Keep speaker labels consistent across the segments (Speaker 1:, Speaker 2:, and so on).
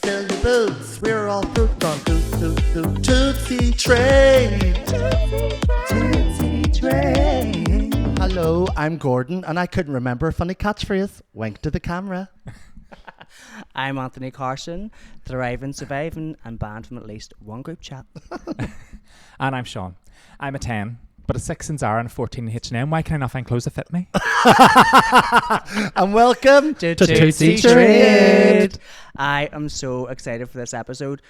Speaker 1: fill your boots. We're all fruit on Tootsie Trade. Tootsie Trade. Hello, I'm Gordon, and I couldn't remember a funny catchphrase. Wink to the camera.
Speaker 2: I'm Anthony Carson, thriving, surviving, and banned from at least one group chat.
Speaker 3: And I'm Sean. I'm a 10, but a 6 in Zara and a 14 in H&M. Why can I not find clothes that fit me?
Speaker 1: And welcome
Speaker 2: to
Speaker 1: Tootsie Trade.
Speaker 2: I am so excited for this episode.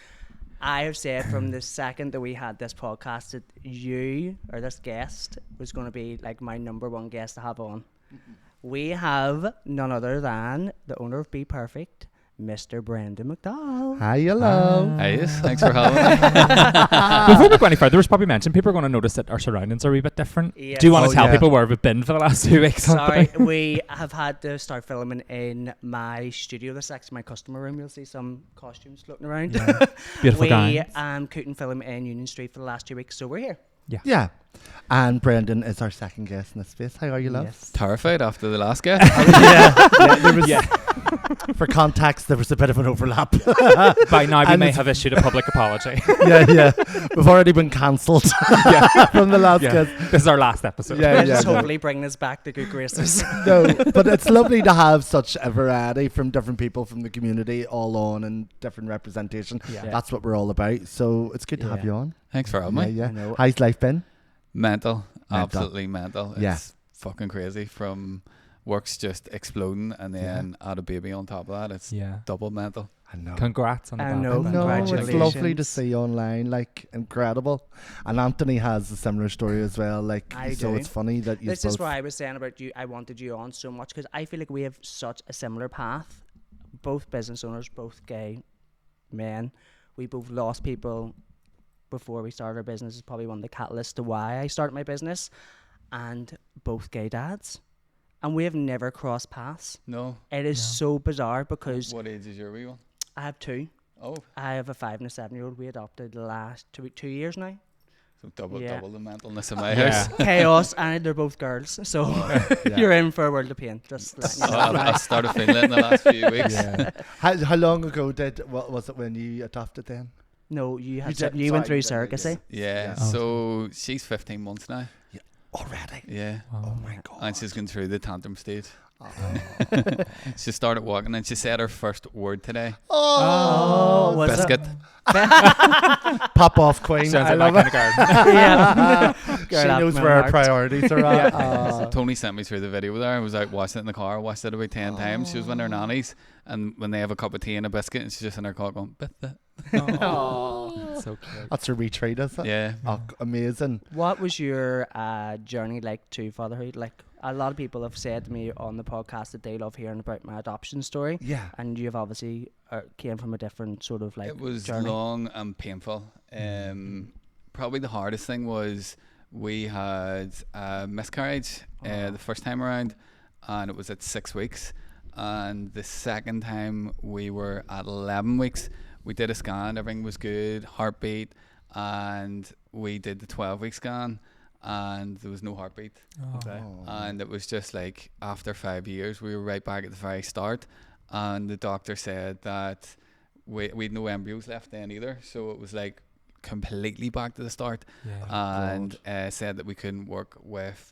Speaker 2: I have said from the second that we had this podcast that you, or this guest, was going to be like my number one guest to have on. We have none other than the owner of Bperfect, Mr. Brendan McDowell.
Speaker 1: Hi, hello.
Speaker 4: Hey, thanks for having me.
Speaker 3: Before we go any further, we should probably mention people are going to notice that our surroundings are a wee bit different.
Speaker 2: Yes.
Speaker 3: Do you want to
Speaker 1: Oh,
Speaker 3: tell
Speaker 1: yeah.
Speaker 3: people where we've been for the last 2 weeks?
Speaker 2: Sorry, we have had to start filming in my studio. This is actually my customer room. You'll see some costumes floating around.
Speaker 3: Yeah. Beautiful
Speaker 2: We
Speaker 3: gowns.
Speaker 2: couldn't film in Union Street for the last 2 weeks, so we're here.
Speaker 1: Yeah. And Brendan is our second guest in this space. How are you, love?
Speaker 2: Yes.
Speaker 4: Terrified after the last guest.
Speaker 1: For context, there was a bit of an overlap.
Speaker 3: By now, we
Speaker 1: And
Speaker 3: may
Speaker 1: it's-
Speaker 3: have issued a public apology.
Speaker 1: yeah. We've already been cancelled from the last
Speaker 3: Yeah.
Speaker 1: guest.
Speaker 3: This is our last episode.
Speaker 1: Yeah,
Speaker 2: Let's
Speaker 1: yeah,
Speaker 2: just
Speaker 1: no.
Speaker 2: hopefully bring this back to good graces.
Speaker 1: No, but it's lovely to have such a variety from different people from the community all on and different representation.
Speaker 3: Yeah.
Speaker 1: That's what we're all about. So it's good to have
Speaker 2: Yeah.
Speaker 1: you on.
Speaker 4: Thanks for having me.
Speaker 1: Yeah.
Speaker 2: I know.
Speaker 1: How's life been?
Speaker 4: Mental.
Speaker 1: Mental.
Speaker 4: Absolutely mental. It's
Speaker 1: Yeah.
Speaker 4: fucking crazy. From work's just exploding and then add a baby on top of that. It's
Speaker 3: Yeah.
Speaker 4: double mental.
Speaker 1: I know.
Speaker 3: Congrats on the
Speaker 2: I
Speaker 3: baby.
Speaker 2: know.
Speaker 1: No, it's
Speaker 2: Congratulations.
Speaker 1: lovely to see online, like incredible. And Anthony has a similar story as well, like
Speaker 2: I
Speaker 1: so
Speaker 2: do.
Speaker 1: it's funny that you
Speaker 2: This
Speaker 1: both
Speaker 2: is why I was saying about you. I wanted you on so much because I feel like we have such a similar path. Both business owners, both gay men. We both lost people before we started our business. Is probably one of the catalysts to why I started my business. And both gay dads. And we have never crossed paths.
Speaker 4: No.
Speaker 2: It is so bizarre because
Speaker 4: What age is your wee one?
Speaker 2: I have two.
Speaker 4: Oh,
Speaker 2: I have a 5 and a 7-year-old. We adopted the last 2 years now.
Speaker 4: so double
Speaker 2: Yeah.
Speaker 4: the mentalness in my
Speaker 3: Yeah.
Speaker 4: house.
Speaker 2: Chaos, and they're both girls. So
Speaker 1: Yeah.
Speaker 2: you're in for a world of pain. Just letting you know.
Speaker 4: I started feeling it in the last few weeks.
Speaker 1: Yeah. How long ago what was it when you adopted then?
Speaker 2: No, you had
Speaker 1: didn't,
Speaker 2: you went
Speaker 1: sorry,
Speaker 2: through
Speaker 1: you didn't,
Speaker 2: surrogacy.
Speaker 4: Yeah.
Speaker 1: Yeah.
Speaker 4: So she's 15 months now.
Speaker 1: Already?
Speaker 4: Yeah.
Speaker 1: Oh my god.
Speaker 4: And she's going through the tantrum stage.
Speaker 1: Oh.
Speaker 4: She started walking and she said her first word today.
Speaker 2: Oh, was it?
Speaker 4: Biscuit.
Speaker 1: Pop off queen.
Speaker 3: Sounds
Speaker 1: I
Speaker 3: like
Speaker 1: love
Speaker 3: my
Speaker 1: it.
Speaker 3: kind of garden.
Speaker 2: Yeah.
Speaker 1: She
Speaker 2: Girl after
Speaker 1: knows
Speaker 2: my
Speaker 1: where her
Speaker 2: heart.
Speaker 1: priorities are at.
Speaker 4: So Tony sent me through the video there. I was out watching it in the car. Watched it about 10 times. She was with her nannies, and when they have a cup of tea and a biscuit, and she's just in her car going, "Biscuit."
Speaker 3: Oh, so cute.
Speaker 1: That's her retreat, is it?
Speaker 4: Yeah.
Speaker 1: Oh, amazing.
Speaker 2: What was your journey like to fatherhood? Like a lot of people have said to me on the podcast that they love hearing about my adoption story,
Speaker 1: Yeah.
Speaker 2: and you've obviously came from a different sort of like
Speaker 4: It was
Speaker 2: journey.
Speaker 4: long and painful. Probably the hardest thing was we had a miscarriage the first time around, and it was at 6 weeks. And the second time we were at 11 weeks. We did a scan, everything was good, heartbeat, and we did the 12-week scan, and there was no heartbeat.
Speaker 3: Okay.
Speaker 4: And it was just like after 5 years, we were right back at the very start, and the doctor said that we had no embryos left then either, so it was like completely back to the start.
Speaker 3: Yeah.
Speaker 4: And said that we couldn't work with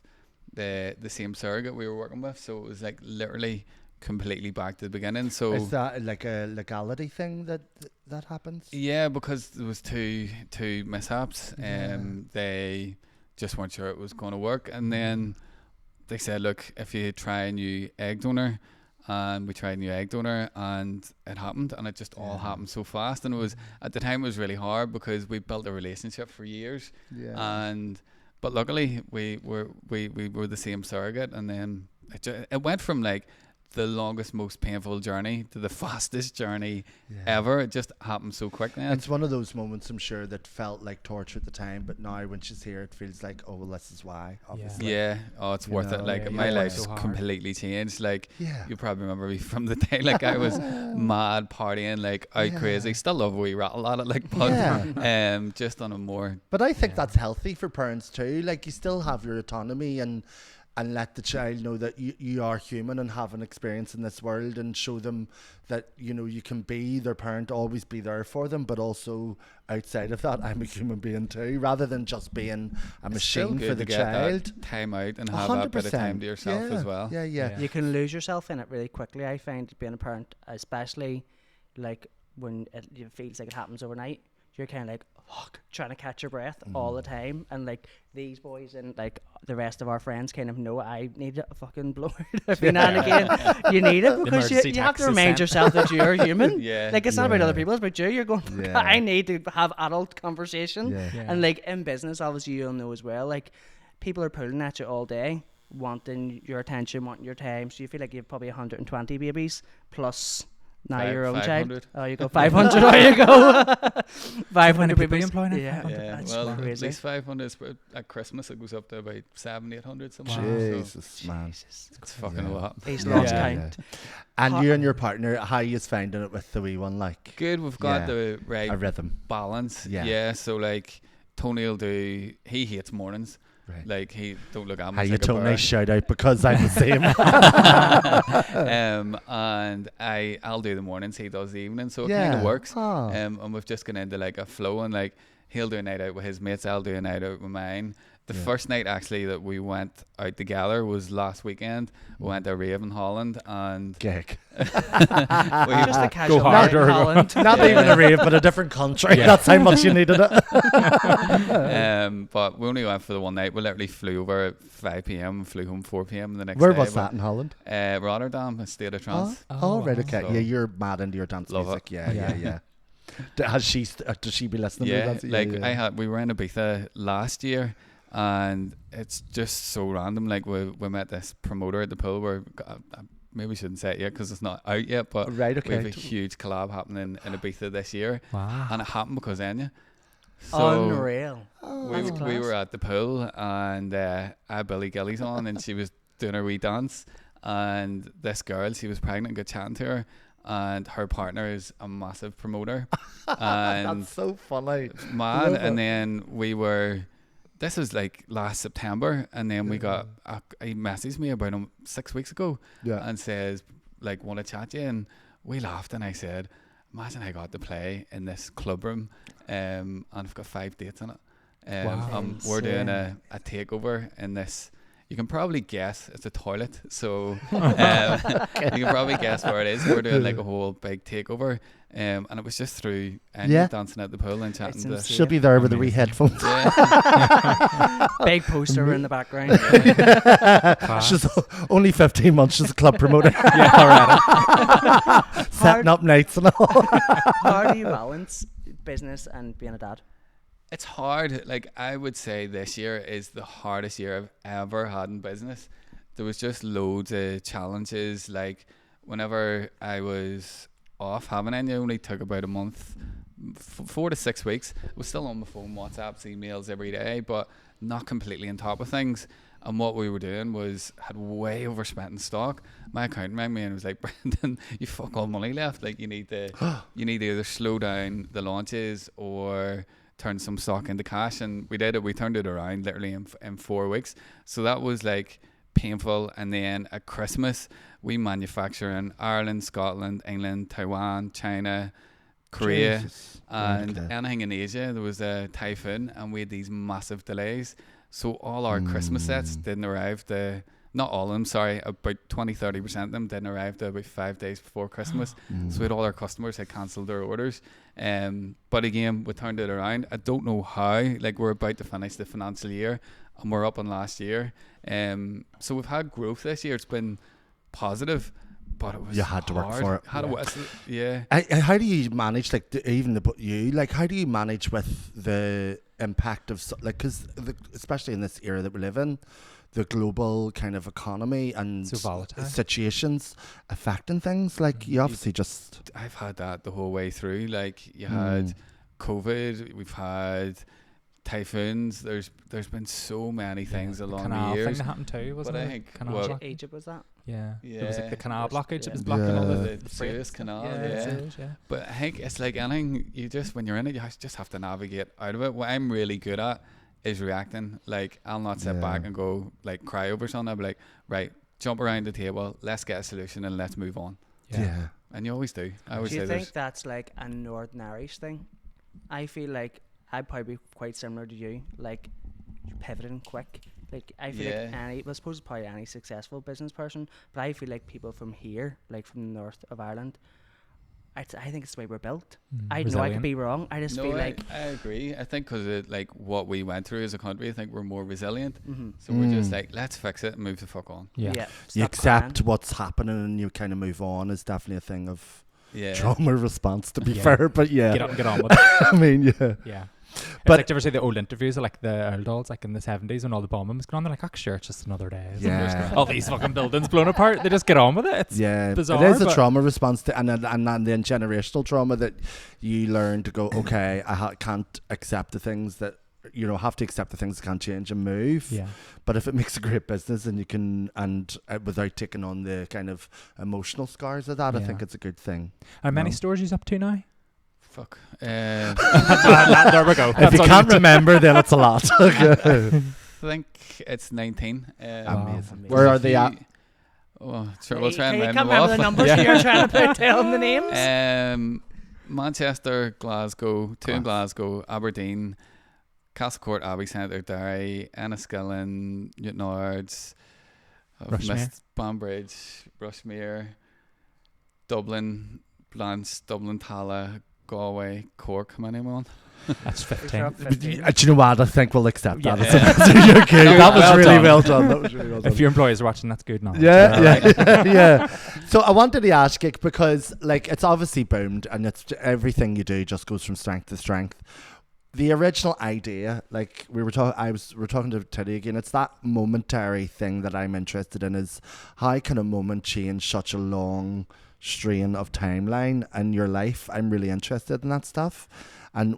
Speaker 4: the same surrogate we were working with, so it was like literally completely back to the beginning. So
Speaker 1: Is that like a legality thing that happens?
Speaker 4: yeah, because there was two mishaps,
Speaker 1: Yeah.
Speaker 4: they just weren't sure it was going to work, and then they said, look, if you try a new egg donor, and we tried a new egg donor, and it happened, and it just all happened so fast, and it was at the time it was really hard because we built a relationship for years,
Speaker 1: Yeah.
Speaker 4: but luckily we were the same surrogate, and then it went from like the longest, most painful journey to the fastest journey ever. It just happened so quick then.
Speaker 1: It's one of those moments, I'm sure, that felt like torture at the time, but now when she's here, it feels like, oh, well, this is why, obviously.
Speaker 4: Yeah, oh, it's
Speaker 1: You
Speaker 4: worth
Speaker 1: know,
Speaker 4: it. Like
Speaker 1: yeah,
Speaker 4: my
Speaker 1: yeah.
Speaker 4: life's
Speaker 3: So hard.
Speaker 4: completely changed. Like
Speaker 1: Yeah.
Speaker 4: you probably remember me from the day. Like I was mad partying, like out
Speaker 1: Yeah.
Speaker 4: crazy. Still love a wee rattle at it, like, but just on a more.
Speaker 1: But I think that's healthy for parents too. Like, you still have your autonomy and and let the child know that you are human and have an experience in this world, and show them that, you know, you can be their parent, always be there for them, but also outside of that, I'm a human being too, rather than just being a machine for the child.
Speaker 4: Time out and have that bit of time to yourself as well.
Speaker 1: Yeah.
Speaker 2: You can lose yourself in it really quickly. I find being a parent, especially like when it feels like it happens overnight, you're kind of like, fuck, trying to catch your breath all the time. And like these boys and like the rest of our friends kind of know I need a fucking blower every now and again. You need it because you have to remind yourself that you're human. Like it's not about other people, it's about you. You're going, I need to have adult conversation. And like in business, obviously you'll know as well, like people are pulling at you all day, wanting your attention, wanting your time. So you feel like you have probably 120 babies plus now your own child. Oh, you go 500. There you go. 500 people
Speaker 3: employing it.
Speaker 4: Yeah.
Speaker 2: That's
Speaker 4: Well,
Speaker 2: crazy.
Speaker 4: at least 500. At Christmas, it goes up to about 700, 800 somewhere.
Speaker 1: Jesus, man.
Speaker 4: It's fucking a lot.
Speaker 2: He's lost count.
Speaker 1: And you and your partner, how are you finding it with the wee one? Like,
Speaker 4: Good. We've got the right
Speaker 1: a rhythm.
Speaker 4: balance.
Speaker 1: Yeah.
Speaker 4: So like Tony will do. He hates mornings.
Speaker 1: Right.
Speaker 4: Like he don't look at me.
Speaker 1: How you
Speaker 4: like a
Speaker 1: Tony
Speaker 4: bear.
Speaker 1: shout out because I'm the same.
Speaker 4: And I'll do the mornings. He does the evening. So it kind of works.
Speaker 1: Oh.
Speaker 4: And we've just gone into like a flow, and like he'll do a night out with his mates. I'll do a night out with mine. The first night actually that we went out together was last weekend. We went to a rave in Holland, and
Speaker 1: Gig.
Speaker 2: Just a casual
Speaker 3: Go
Speaker 2: night in
Speaker 3: harder.
Speaker 2: Holland.
Speaker 1: Not even a rave, but a different country. That's how much you needed it.
Speaker 4: but we only went for the one night. We literally flew over at 5 p.m. flew home 4 p.m. the next
Speaker 1: Where
Speaker 4: day.
Speaker 1: was that in Holland?
Speaker 4: Rotterdam, a state of trance.
Speaker 1: Oh, right, okay.
Speaker 4: So-
Speaker 1: Yeah, you're mad into your dance
Speaker 4: Love
Speaker 1: music.
Speaker 4: it.
Speaker 1: Yeah. Does she be listening to that?
Speaker 4: Like we were in Ibiza last year, and it's just so random. Like we met this promoter at the pool. Maybe we shouldn't say it yet because it's not out yet, but
Speaker 1: Right,
Speaker 4: we have
Speaker 1: okay.
Speaker 4: a huge collab happening in Ibiza this year.
Speaker 3: Wow.
Speaker 4: And it happened because Enya. So
Speaker 2: Unreal.
Speaker 4: we were at the pool, and I had Billy Gillies on, and she was doing her wee dance, and this girl, she was pregnant, got chatting to her, and her partner is a massive promoter. And
Speaker 1: That's so funny.
Speaker 4: man, and then this was like last September, and then we got he messaged me about him 6 weeks ago and says like, want to chat to you, and we laughed, and I said, imagine I got to play in this club room, and I've got 5 dates in it. We're doing a takeover in this. You can probably guess it's a toilet, so you can probably guess where it is. We're doing like a whole big takeover, and it was just through dancing at the pool and chatting to.
Speaker 1: She'll be there with the wee headphones.
Speaker 2: Big poster in the background.
Speaker 1: She's only 15 months. She's a club promoter. Setting up nights and all.
Speaker 2: How do you balance business and being a dad?
Speaker 4: It's hard. Like I would say this year is the hardest year I've ever had in business. There was just loads of challenges. Like whenever I was off having it only took about a month, 4 to 6 weeks. I was still on my phone, WhatsApps, emails every day, but not completely on top of things. And what we were doing was had way overspent in stock. My accountant rang me and was like, Brendan, you fuck all money left. Like you need to either slow down the launches or turn some stock into cash. And we did it. We turned it around literally in 4 weeks. So that was like painful. And then at Christmas, we manufacture in Ireland, Scotland, England, Taiwan, China, Korea, and anything in Asia. There was a typhoon, and we had these massive delays. So all our Christmas sets didn't arrive. Not all of them, sorry, about 20-30% of them didn't arrive till about 5 days before Christmas. So we had all our customers had cancelled their orders. But again, we turned it around. I don't know how. Like we're about to finish the financial year, and we're up on last year. So we've had growth this year. It's been positive, but it was
Speaker 1: You had to work
Speaker 4: hard.
Speaker 1: for it.
Speaker 4: Yeah.
Speaker 1: How do you manage, like, how do you manage with the impact of, like, because especially in this era that we live in, the global kind of economy and
Speaker 3: So volatile.
Speaker 1: situations affecting things, like you obviously just...
Speaker 4: I've had that the whole way through. Like you had COVID, we've had typhoons. There's been so many things along
Speaker 3: canal
Speaker 4: the years.
Speaker 3: thing that happened too, wasn't
Speaker 4: But I
Speaker 3: it?
Speaker 4: think,
Speaker 3: Canal
Speaker 4: well,
Speaker 3: block.
Speaker 2: Egypt was that?
Speaker 3: Yeah.
Speaker 4: Yeah.
Speaker 3: It was like the canal blockage.
Speaker 2: Yeah.
Speaker 3: It was blocking all
Speaker 1: Yeah.
Speaker 4: the Suez Canal.
Speaker 3: Yeah.
Speaker 4: Yeah.
Speaker 3: Suez, yeah.
Speaker 4: But I think it's like anything. You just when you're in it, you just have to navigate out of it. What I'm really good at is reacting. Like, I'll not sit
Speaker 1: Yeah.
Speaker 4: back and go like cry over something. I'll be like, right, jump around the table, let's get a solution and let's move on.
Speaker 1: Yeah.
Speaker 4: And you always do. I always
Speaker 2: Do you
Speaker 4: say
Speaker 2: think
Speaker 4: there's
Speaker 2: that's like a Northern Irish thing? I feel like I'd probably be quite similar to you, like pivoting quick. Like I feel like
Speaker 4: Yeah.
Speaker 2: I suppose probably any successful business person, but I feel like people from here, like from the north of Ireland, I think it's the way we're built. I know I could
Speaker 3: Resilient.
Speaker 2: be wrong. I just
Speaker 4: no,
Speaker 2: feel like
Speaker 4: I agree. I think because like what we went through as a country, I think we're more resilient.
Speaker 2: mhm.
Speaker 4: So we're just like, let's fix it and move the fuck on.
Speaker 3: Yeah.
Speaker 2: yeah,
Speaker 1: You
Speaker 2: stop
Speaker 1: accept
Speaker 2: crying.
Speaker 1: what's happening and you kind of move on is definitely a thing of
Speaker 4: Yeah.
Speaker 1: trauma response, to be
Speaker 3: Yeah.
Speaker 1: fair. But yeah,
Speaker 3: Get up and get on with it.
Speaker 1: I mean, yeah.
Speaker 3: Yeah.
Speaker 1: But-
Speaker 3: But like, do you ever see the old interviews of like the Earl Dolls, like in the 70s when all the bombing was going on? They're like, oh, sure, it's just another day. isn't it?
Speaker 1: Yeah.
Speaker 3: All these fucking buildings blown apart. They just get on with it. It's
Speaker 1: Yeah,
Speaker 3: bizarre,
Speaker 1: it is a
Speaker 3: but-
Speaker 1: trauma response to, and then generational trauma that you learn to go, okay, I can't accept the things that, you know, have to accept the things that can't change and move.
Speaker 3: Yeah.
Speaker 1: But if it makes a great business and you can, and without taking on the kind of emotional scars of that, I
Speaker 3: Yeah.
Speaker 1: think it's a good thing.
Speaker 3: How many
Speaker 1: No.
Speaker 3: stores you up to now?
Speaker 4: Fuck.
Speaker 3: There we go.
Speaker 1: If
Speaker 3: That's
Speaker 1: you
Speaker 3: all
Speaker 1: can't
Speaker 3: need to-
Speaker 1: remember, then it's a lot.
Speaker 4: I think it's 19.
Speaker 3: Wow.
Speaker 1: Amazing. Where are they at?
Speaker 4: Oh, sure. We'll try and
Speaker 2: you
Speaker 4: round
Speaker 2: can't
Speaker 4: them
Speaker 2: remember
Speaker 4: off.
Speaker 2: the numbers, so you're trying to tell them the names.
Speaker 4: Manchester, Glasgow, two in Glasgow, Aberdeen, Castlecourt, Abbey Centre, Derry, Enniskillen, Newtonards, I've
Speaker 3: Rushmere.
Speaker 4: missed Banbridge, Rushmere, Dublin, Blanche, Dublin, Tala, Galway, Cork. How many am I on?
Speaker 3: That's
Speaker 2: You're
Speaker 3: 15.
Speaker 2: up 15.
Speaker 1: Do you know what? I think we'll accept that.
Speaker 3: Yeah.
Speaker 1: You're okay.
Speaker 4: No,
Speaker 1: That was
Speaker 4: well
Speaker 1: really
Speaker 4: done.
Speaker 1: well done. That was really well done.
Speaker 3: If your employees are watching, that's good knowledge.
Speaker 1: Yeah. Yeah. So I wanted to ask you, because like it's obviously boomed and it's everything you do just goes from strength to strength. The original idea, like we're talking to Teddy again, it's that momentary thing that I'm interested in, is how can a moment change such a long strain of timeline in your life? I'm really interested in that stuff. And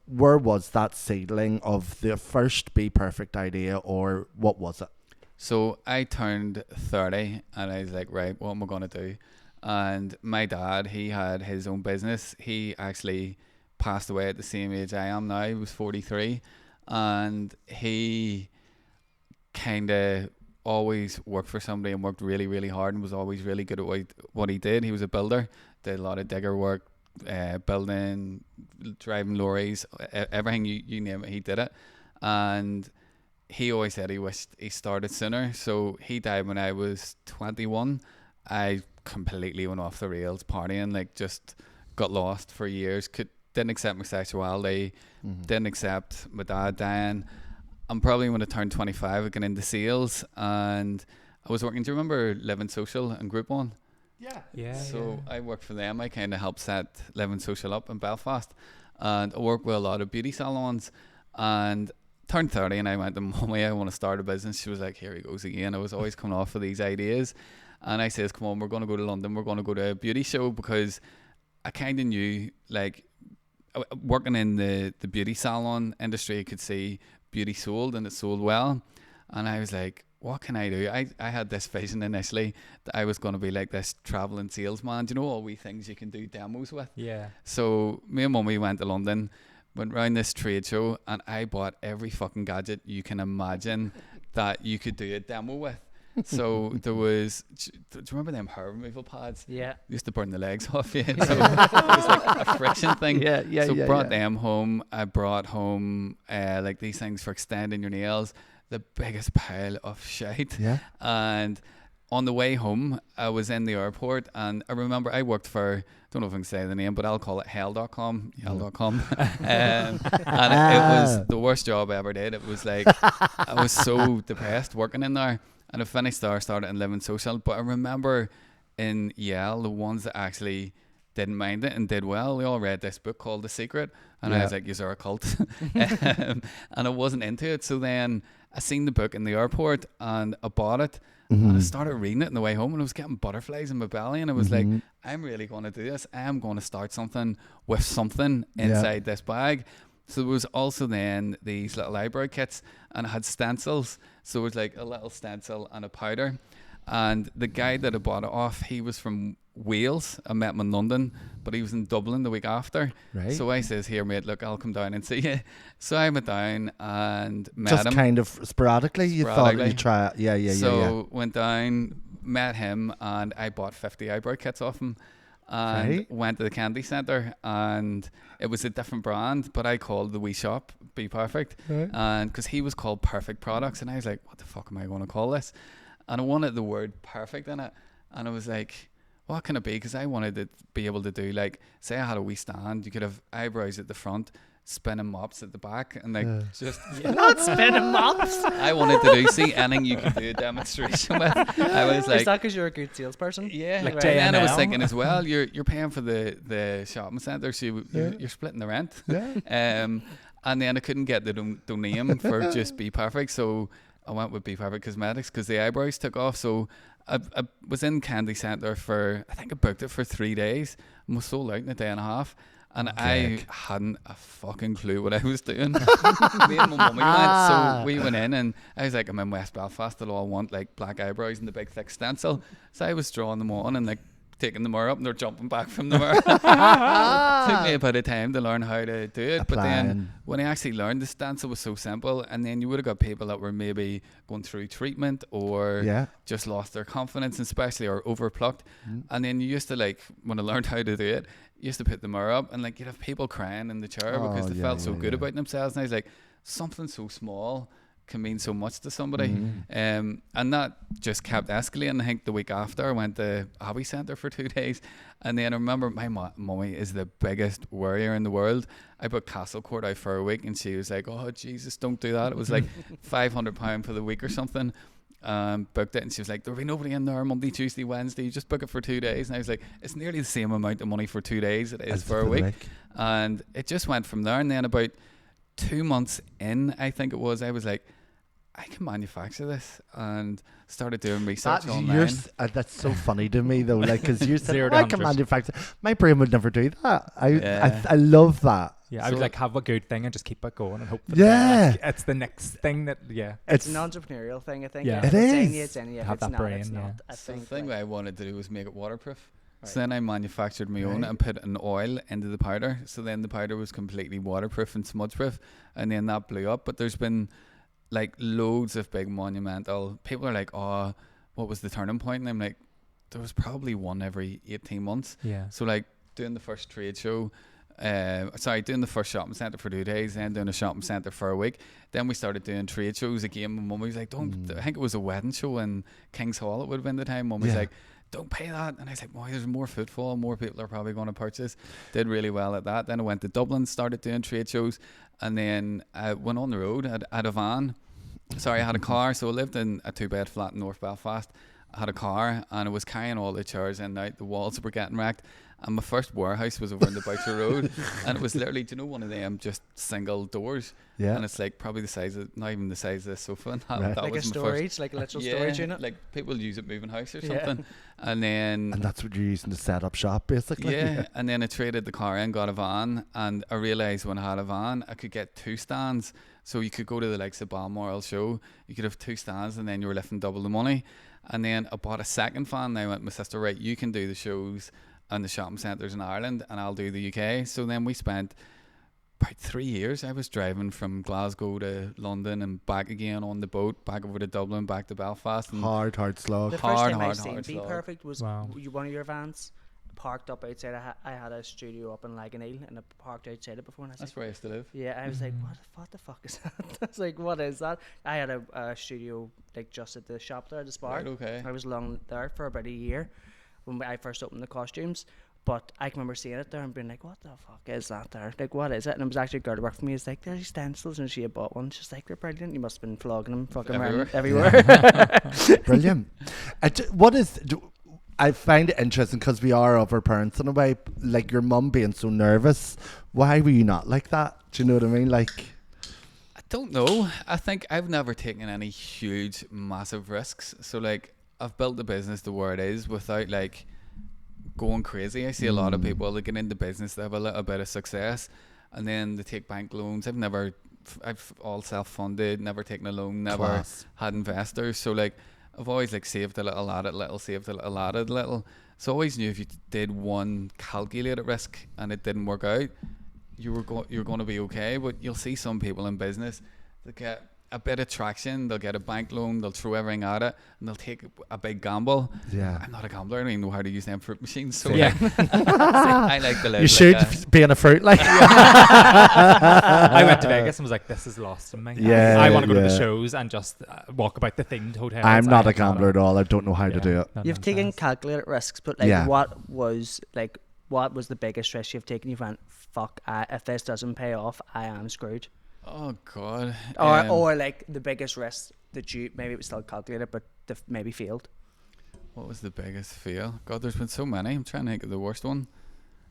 Speaker 1: where was that seedling of the first Bperfect idea, or what was it?
Speaker 4: So I turned 30 and I was like, right, what am I going to do? And my dad, he had his own business. He actually passed away at the same age I am now. He was 43. And he kind of always worked for somebody and worked really, really hard and was always really good at what he did. He was a builder, did a lot of digger work, building, driving lorries, everything you name it, he did it. And he always said he wished he started sooner. So he died when I was 21. I completely went off the rails partying, like just got lost for years. Didn't accept my sexuality, didn't accept my dad dying. I'm probably when I turned 25, I got into sales, and I was working. Do you remember Living Social and Group One?
Speaker 3: Yeah.
Speaker 4: So I worked for them. I kind of helped set Living Social up in Belfast, and I worked with a lot of beauty salons. And turned 30, and I went to Mummy, I want to start a business. She was like, here he goes again. I was always coming off of these ideas, and I says, come on, we're going to go to London. We're going to go to a beauty show, because I kind of knew, like, working in the beauty salon industry, I could see beauty sold, and it sold well. And I was like, what can I do? I had this vision initially that I was going to be like this traveling salesman. Do you know all wee things you can do demos with?
Speaker 3: Yeah.
Speaker 4: So me and Mummy went to London, went round this trade show, and I bought every fucking gadget you can imagine that you could do a demo with. So there was, do you remember them hair removal pads?
Speaker 2: Yeah.
Speaker 4: Used to burn the legs off you. So it was like a friction thing.
Speaker 1: Yeah.
Speaker 4: So brought them home. I brought home like these things for extending your nails. The biggest pile of shite.
Speaker 1: Yeah.
Speaker 4: And on the way home, I was in the airport, and I remember I worked for, don't know if I can say the name, but I'll call it hell.com. Hell.com. And it was the worst job I ever did. It was like, I was so depressed working in there. And I finished there, started in Living Social. But I remember in Yale, the ones that actually didn't mind it and did well, they all read this book called The Secret. And I was like, you're a cult. And I wasn't into it. So then I seen the book in the airport and I bought it. And I started reading it on the way home, and I was getting butterflies in my belly. And I was like, I'm really going to do this. I am going to start something with something inside this bag. So there was also then these little eyebrow kits, and it had stencils. So it was like a little stencil and a powder. And the guy that I bought it off, he was from Wales. I met him in London, but he was in Dublin the week after.
Speaker 1: Right.
Speaker 4: So I says, here, mate, look, I'll come down and see you. So I went down and met
Speaker 1: Just
Speaker 4: him.
Speaker 1: kind of sporadically, you thought
Speaker 4: Sporadically.
Speaker 1: you'd try it. Yeah.
Speaker 4: So went down, met him, and I bought 50 eyebrow kits off him. And
Speaker 1: Right.
Speaker 4: went to the candy centre, and it was a different brand, but I called the wee shop Bperfect,
Speaker 1: Right.
Speaker 4: and because he was called Perfect Products, and I was like, what the fuck am I going to call this? And I wanted the word perfect in it, and I was like, what can it be? Because I wanted to be able to do, like, say I had a wee stand, you could have eyebrows at the front, spinning mops at the back, and like just
Speaker 2: Not spinning mops.
Speaker 4: I wanted to do see anything you could do a demonstration with. I was
Speaker 2: Is
Speaker 4: like,
Speaker 2: that because you're a good salesperson?
Speaker 4: yeah,
Speaker 3: Like
Speaker 4: and then I was
Speaker 3: JNL.
Speaker 4: thinking as well, you're paying for the shopping centre, so you're splitting the rent.
Speaker 1: Yeah.
Speaker 4: And then I couldn't get the name for just Bperfect, so I went with Bperfect Cosmetics because the eyebrows took off. So I was in Candy Centre for, I think I booked it for 3 days and was sold out in a day and a half. And I hadn't a fucking clue what I was doing. Me and my mummy went, so we went in, and I was like, I'm in West Belfast, they'll all want like black eyebrows and the big thick stencil. So I was drawing them on and like taking the mirror up, and they're jumping back from the mirror. Took me a bit of time to learn how to do it, but then
Speaker 1: Applying.
Speaker 4: when I actually learned, the stencil was so simple. And then you would have got people that were maybe going through treatment or
Speaker 1: Yeah.
Speaker 4: just lost their confidence, especially, or overplucked. And then you used to, like, when I learned how to do it, you used to put the mirror up, and like you'd have people crying in the chair because they felt so good about themselves. And I was like, something so small can mean so much to somebody. And that just kept escalating. I think the week after I went to Abbey Centre for 2 days, and then I remember my mummy is the biggest worrier in the world. I booked Castle Court out for a week, and she was like, oh Jesus, don't do that. It was like £500 for the week or something. Booked it, and she was like, there'll be nobody in there Monday, Tuesday, Wednesday, you just book it for 2 days. And I was like, it's nearly the same amount of money for 2 days it is
Speaker 1: As
Speaker 4: for a week. And it just went from there. And then about 2 months in, I think it was, I was like, I can manufacture this, and started doing research online.
Speaker 1: That's so funny to me though, like, because you said,
Speaker 3: 0 to
Speaker 1: I can
Speaker 3: 100.
Speaker 1: manufacture. My brain would never do that.
Speaker 4: Yeah.
Speaker 1: I love that.
Speaker 3: Yeah, I would like have a good thing and just keep it going and hope that
Speaker 1: Yeah.
Speaker 3: it's the next thing that
Speaker 2: It's an entrepreneurial thing, I think.
Speaker 3: Yeah.
Speaker 2: If
Speaker 1: It
Speaker 2: it's in
Speaker 1: is.
Speaker 2: you, it's in you. If
Speaker 3: Have
Speaker 2: it's
Speaker 3: that
Speaker 2: not,
Speaker 3: brain,
Speaker 2: it's
Speaker 3: yeah.
Speaker 2: not. I
Speaker 4: So the
Speaker 2: think
Speaker 4: thing
Speaker 2: like,
Speaker 4: I wanted to do was make it waterproof. So
Speaker 2: Right.
Speaker 4: then I manufactured my own
Speaker 1: Right.
Speaker 4: and put an oil into the powder. So then the powder was completely waterproof and smudge proof, and then that blew up. But there's been like loads of big monumental. People are like, oh, what was the turning point? And I'm like, there was probably one every 18 months.
Speaker 3: Yeah.
Speaker 4: So like doing the first trade show, doing the first shopping centre for 2 days, then doing a shopping centre for a week. Then we started doing trade shows again. My mum was like, I think it was a wedding show in King's Hall, it would have been the time. Mum was
Speaker 1: Yeah.
Speaker 4: like, don't pay that. And I was like, boy, there's more footfall, more people are probably going to purchase. Did really well at that. Then I went to Dublin, started doing trade shows, and then I went on the road. I had a van. I had a car. So I lived in a 2-bed flat in North Belfast. I had a car, and I was carrying all the chairs in and out. The walls were getting wrecked. And my first warehouse was over in the Boucher Road. And it was literally, do you know, one of them just single doors?
Speaker 1: Yeah.
Speaker 4: And it's like probably the size of, not even the size of this sofa. And
Speaker 1: Right.
Speaker 4: that
Speaker 2: like a
Speaker 4: was my
Speaker 2: storage,
Speaker 4: first.
Speaker 2: like a literal
Speaker 4: Yeah,
Speaker 2: storage unit.
Speaker 4: like people use it moving house or
Speaker 2: Yeah.
Speaker 4: something. And then
Speaker 1: And that's what you're using to set up shop, basically.
Speaker 4: yeah, and then I traded the car in, got a van, and I realised when I had a van, I could get 2 stands. So you could go to the likes of Balmoral show, you could have 2 stands, and then you were lifting double the money. And then I bought a second van, and I went to my sister, right, you can do the shows and the shopping centres in Ireland, and I'll do the UK. So then we spent about 3 years. I was driving from Glasgow to London and back again on the boat, back over to Dublin, back to Belfast. And
Speaker 1: Hard slog.
Speaker 2: The first
Speaker 4: hard,
Speaker 2: time I
Speaker 4: hard,
Speaker 2: seen
Speaker 4: hard slog.
Speaker 2: Bperfect was
Speaker 3: Wow.
Speaker 2: one of your vans parked up outside. I had a studio up in Laganeel, and I parked outside it before, and I was
Speaker 4: that's
Speaker 2: like,
Speaker 4: where I used to live.
Speaker 2: yeah, I was like, what the fuck is that? I was like, what is that? I had a studio like just at the shop there at the Spar.
Speaker 4: Right, okay.
Speaker 2: I was long there for about a year when I first opened the costumes. But I can remember seeing it there and being like, what the fuck is that there? Like, what is it? And it was actually a girl who worked for me. It's like, there's these stencils, and she had bought one. She's like, they're brilliant. You must have been flogging them fucking around everywhere.
Speaker 1: Brilliant. I find it interesting because we are other parents in a way. Like your mum being so nervous. Why were you not like that? Do you know what I mean? Like,
Speaker 4: I don't know. I think I've never taken any huge, massive risks. So, like, I've built the business to where it is without, like, going crazy. I see a lot of people that get into business, they have a little bit of success, and then they take bank loans. I've all self-funded, never taken a loan, never
Speaker 1: Class.
Speaker 4: had investors. So, like, I've always like saved a little, added little, saved a little, added little. So I always knew if you did one calculated risk and it didn't work out, you're going to be okay. But you'll see some people in business that get a bit of traction, they'll get a bank loan, they'll throw everything at it, and they'll take a big gamble.
Speaker 1: Yeah.
Speaker 4: I'm not a gambler. I don't even know how to use them fruit machines. So
Speaker 3: Yeah.
Speaker 4: I like to live.
Speaker 1: You should be in a fruit like.
Speaker 3: I went to Vegas and was like, this is lost in me.
Speaker 1: Yeah,
Speaker 3: I want to go to the
Speaker 1: yeah.
Speaker 3: shows and just walk about the themed hotels.
Speaker 1: I'm not
Speaker 3: I
Speaker 1: a gambler at all. I don't know how to do it.
Speaker 2: You've taken calculated risks, but like,
Speaker 1: Yeah.
Speaker 2: what was the biggest risk you've taken? You went, fuck, if this doesn't pay off, I am screwed.
Speaker 4: Oh God.
Speaker 2: Or like the biggest risk that you, maybe it was still calculated, but maybe failed.
Speaker 4: What was the biggest fail? God, there's been so many. I'm trying to think of the worst one.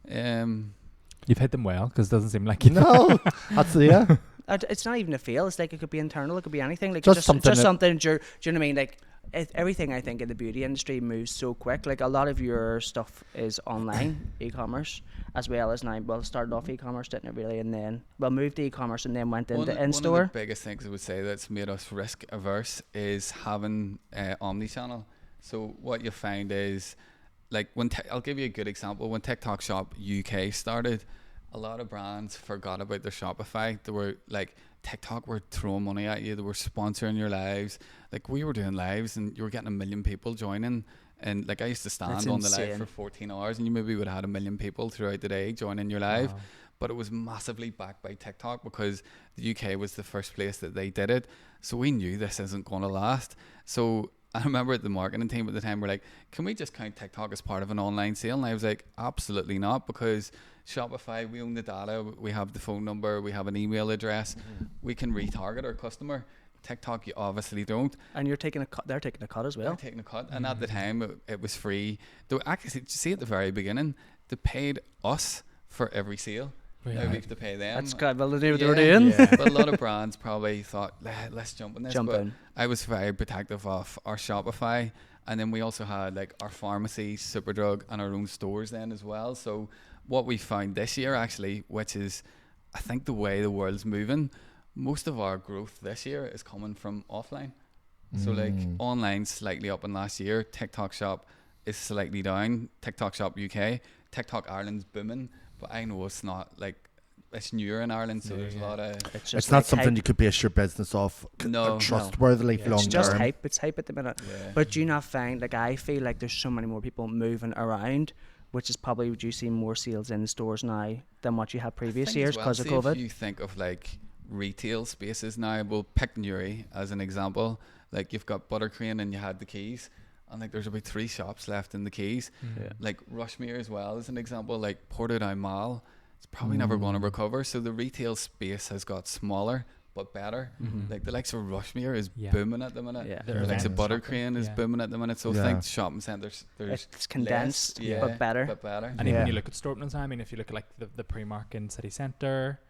Speaker 3: You've hit them well because it doesn't seem like you.
Speaker 1: No, that's yeah.
Speaker 2: It's not even a fail. It's like it could be internal. It could be anything. Like
Speaker 1: Just something that-
Speaker 2: something. Do you know what I mean? Like everything I think in the beauty industry moves so quick. Like a lot of your stuff is online, e-commerce, as well as now. Well, it started off e-commerce, didn't it really? And then moved to e-commerce and then went into in-store.
Speaker 4: One of the biggest things I would say that's made us risk averse is having omni-channel. So what you find is, like I'll give you a good example. When TikTok Shop UK started, a lot of brands forgot about their Shopify. They were like, TikTok were throwing money at you. They were sponsoring your lives. Like we were doing lives and you were getting 1 million people joining. And like I used to stand
Speaker 2: That's
Speaker 4: on the
Speaker 2: insane.
Speaker 4: live for 14 hours and you maybe would have had 1 million people throughout the day joining your live.
Speaker 3: Wow.
Speaker 4: But it was massively backed by TikTok because the UK was the first place that they did it. So we knew this isn't going to last. So I remember the marketing team at the time were like, can we just count TikTok as part of an online sale? And I was like, absolutely not, because Shopify, we own the data, we have the phone number, we have an email address, we can retarget our customer. TikTok, you obviously don't.
Speaker 2: And you're taking a cut. They're taking a cut as well.
Speaker 4: They're taking a cut, and at the time it was free. They were actually, see at the very beginning, they paid us for every sale. Now we have to pay them.
Speaker 2: That's good. Well, they knew what they were
Speaker 4: Yeah.
Speaker 2: doing.
Speaker 3: Yeah.
Speaker 4: But a lot of brands probably thought, let's jump in this.
Speaker 2: Jump
Speaker 4: but
Speaker 2: in.
Speaker 4: I was very protective of our Shopify, and then we also had like our pharmacy, Superdrug, and our own stores then as well. So what we found this year actually, which is I think the way the world's moving, most of our growth this year is coming from offline. So like online slightly up in last year, TikTok Shop is slightly down, TikTok Shop UK, TikTok Ireland's booming, but I know it's not like, it's newer in Ireland, so there's a lot of...
Speaker 1: It's not something you could base your business off
Speaker 4: No.
Speaker 1: trustworthily
Speaker 3: Yeah.
Speaker 1: long
Speaker 2: It's just
Speaker 1: term.
Speaker 2: hype. It's hype at the minute.
Speaker 4: Yeah.
Speaker 2: But do you not find, like, I feel like there's so many more people moving around, which is probably, would you see more sales in the stores now than what you had previous
Speaker 4: think
Speaker 2: years
Speaker 4: as well,
Speaker 2: because of
Speaker 4: see,
Speaker 2: COVID?
Speaker 4: if you think of like retail spaces now, we'll pick Newry as an example. Like you've got Buttercream and you had the Keys, and like there's about 3 shops left in the Keys.
Speaker 2: Yeah.
Speaker 4: Like Rushmere as well as an example. Like Portadown Mall, it's probably never going to recover. So the retail space has got smaller but better. Like the likes of Rushmere is
Speaker 3: Yeah.
Speaker 4: booming at the minute.
Speaker 2: Yeah.
Speaker 4: The likes of
Speaker 3: Events,
Speaker 4: Buttercream is
Speaker 3: yeah.
Speaker 4: booming at the minute. So
Speaker 1: Yeah.
Speaker 4: I think shopping centres, there's
Speaker 2: It's condensed,
Speaker 4: less,
Speaker 2: but better.
Speaker 4: But better.
Speaker 3: And even
Speaker 2: Yeah.
Speaker 3: when you look at store openings, I mean, if you look at like the Primark in city centre,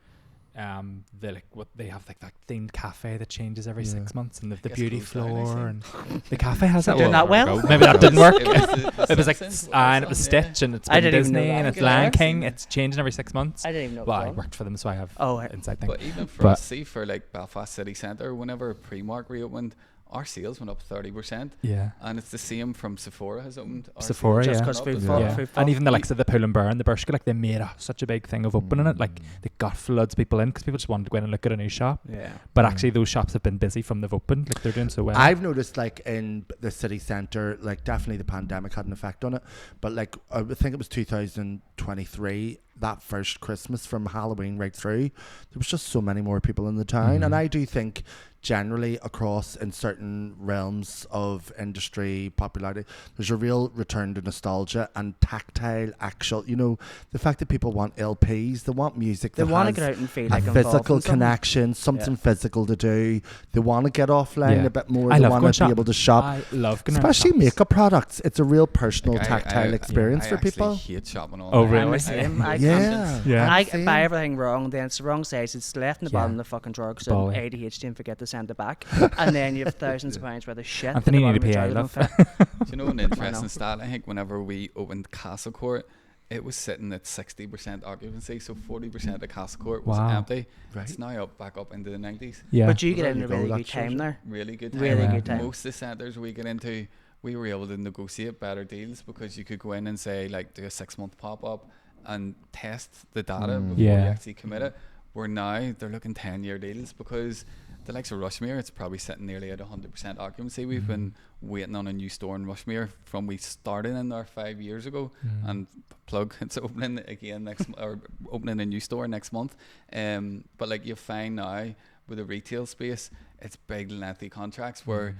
Speaker 3: they like what they have like that themed cafe that changes every 6 months, and the
Speaker 4: Gets
Speaker 3: beauty
Speaker 4: closed down, I
Speaker 3: floor, and the cafe has that.
Speaker 2: Doing that well?
Speaker 3: Maybe that didn't work.
Speaker 4: It was,
Speaker 3: It was like
Speaker 4: Simpsons,
Speaker 3: and it was
Speaker 4: yeah.
Speaker 3: Stitch, and it's
Speaker 2: I
Speaker 3: been
Speaker 2: didn't even know
Speaker 3: Disney,
Speaker 2: that.
Speaker 3: and it's
Speaker 4: Yeah.
Speaker 3: Lion King. It's changing every 6 months.
Speaker 2: I didn't even know.
Speaker 3: Well,
Speaker 2: it
Speaker 3: I
Speaker 2: was on.
Speaker 3: worked for them, so I have
Speaker 2: Oh,
Speaker 3: inside thing.
Speaker 4: But even for
Speaker 3: But-
Speaker 4: us, see, for like Belfast City Centre, whenever Primark reopened, our sales went up 30%,
Speaker 3: Yeah.
Speaker 4: and it's the same from Sephora has opened. Our
Speaker 3: Sephora,
Speaker 4: sales
Speaker 3: yeah.
Speaker 2: Just
Speaker 4: went
Speaker 2: because
Speaker 4: up
Speaker 2: food
Speaker 4: as
Speaker 2: fall,
Speaker 4: well.
Speaker 3: Yeah.
Speaker 2: food fall.
Speaker 3: And even the likes of the Pull and Bear and the Bershka, like they made such a big thing of opening it. Like they got floods of people in because people just wanted to go in and look at a new shop.
Speaker 2: Yeah.
Speaker 3: But actually, those shops have been busy from they've opened. Like they're doing so well.
Speaker 1: I've noticed, like in the city centre, like definitely the pandemic had an effect on it. But like I think it was 2023, that first Christmas from Halloween right through, there was just so many more people in the town. And I do think generally across in certain realms of industry popularity, there's a real return to nostalgia and tactile, actual. You know, the fact that people want LPs, they want music.
Speaker 2: They
Speaker 1: that
Speaker 2: want to
Speaker 1: has
Speaker 2: get out and feel
Speaker 1: a
Speaker 2: like involved
Speaker 1: physical
Speaker 2: in something.
Speaker 1: connection, something physical to do. They want to get offline
Speaker 3: Yeah.
Speaker 1: a bit more.
Speaker 3: I
Speaker 1: They
Speaker 3: love
Speaker 1: want
Speaker 3: going
Speaker 1: to be able to shop.
Speaker 3: I love going around
Speaker 1: Especially
Speaker 3: shops.
Speaker 1: makeup products. It's a real personal,
Speaker 4: Like,
Speaker 1: tactile experience
Speaker 4: I
Speaker 1: for
Speaker 4: actually
Speaker 1: people.
Speaker 4: hate shopping online.
Speaker 3: Oh, really?
Speaker 2: I'm the same. I
Speaker 1: Yeah.
Speaker 2: can't.
Speaker 3: Yeah.
Speaker 2: And I
Speaker 1: Same.
Speaker 2: buy everything wrong, then it's the wrong size, it's left in the
Speaker 3: Yeah.
Speaker 2: bottom of the fucking drawer because
Speaker 3: Bally.
Speaker 2: ADHD and forget to send it back. And then you have thousands of pounds worth of shit.
Speaker 3: Anthony,
Speaker 2: in the
Speaker 3: you need
Speaker 2: bottom
Speaker 3: to
Speaker 2: of the
Speaker 3: pay,
Speaker 2: drawer that don't fit.
Speaker 4: Do you know an interesting stat? I think whenever we opened Castle Court, it was sitting at 60% occupancy, so 40% of the Castle Court was
Speaker 3: Wow.
Speaker 4: empty.
Speaker 1: Right.
Speaker 4: It's now back up into the 90s.
Speaker 3: Yeah.
Speaker 2: But you get
Speaker 1: There
Speaker 2: in
Speaker 1: you
Speaker 2: a
Speaker 1: go,
Speaker 2: really
Speaker 1: that
Speaker 2: good
Speaker 1: shows
Speaker 2: time
Speaker 1: you.
Speaker 2: there.
Speaker 4: Really good time.
Speaker 2: Really
Speaker 3: Yeah.
Speaker 2: good time.
Speaker 4: Most of the centres we get into, we were able to negotiate better deals because you could go in and say, like, do a 6-month pop-up and test the data before you
Speaker 3: Yeah.
Speaker 4: actually commit it. Where now they're looking 10-year deals because the likes of Rushmere, it's probably sitting nearly at 100% occupancy. We've been waiting on a new store in Rushmere from we started in there 5 years ago, and plug, it's opening again or opening a new store next month. But like you find now with the retail space, it's big lengthy contracts where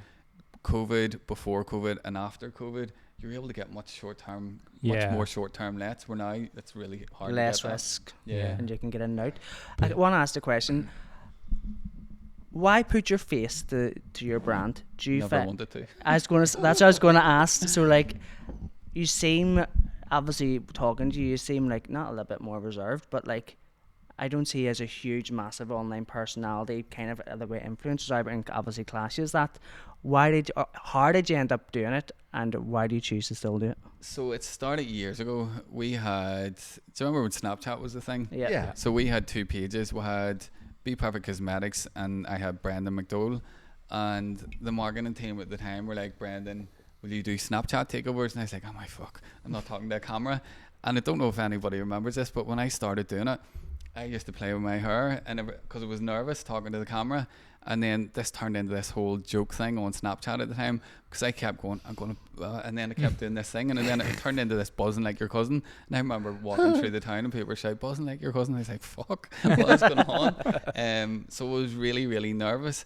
Speaker 4: COVID, before COVID, and after COVID, you're able to get much
Speaker 3: Yeah.
Speaker 4: more short-term lets. Where now it's really hard.
Speaker 2: Less
Speaker 4: to get that.
Speaker 2: risk,
Speaker 4: Yeah.
Speaker 2: and you can get in and out. I want to ask the question: why put your face to your brand? Do you
Speaker 4: Never wanted to.
Speaker 2: that's what I was going to ask. So like, you seem, obviously talking to you, you seem like not a little bit more reserved, but like, I don't see you as a huge, massive online personality, kind of the way influencers are, and obviously clashes that. How did you end up doing it, and why do you choose to still do it?
Speaker 4: So it started years ago. We had, do you remember when Snapchat was the thing?
Speaker 2: Yeah.
Speaker 4: So we had 2 pages. We had Bperfect Cosmetics and I had Brendan McDowell. And the marketing team at the time were like, Brendan, will you do Snapchat takeovers? And I was like, oh my fuck, I'm not talking to a camera. And I don't know if anybody remembers this, but when I started doing it, I used to play with my hair and because I was nervous talking to the camera. And then this turned into this whole joke thing on Snapchat at the time because I kept going, I'm going to, and then I kept doing this thing, and then it turned into this buzzing like your cousin. And I remember walking through the town and people were shouting, buzzing like your cousin. I was like, fuck, what's going on? So I was really, really nervous,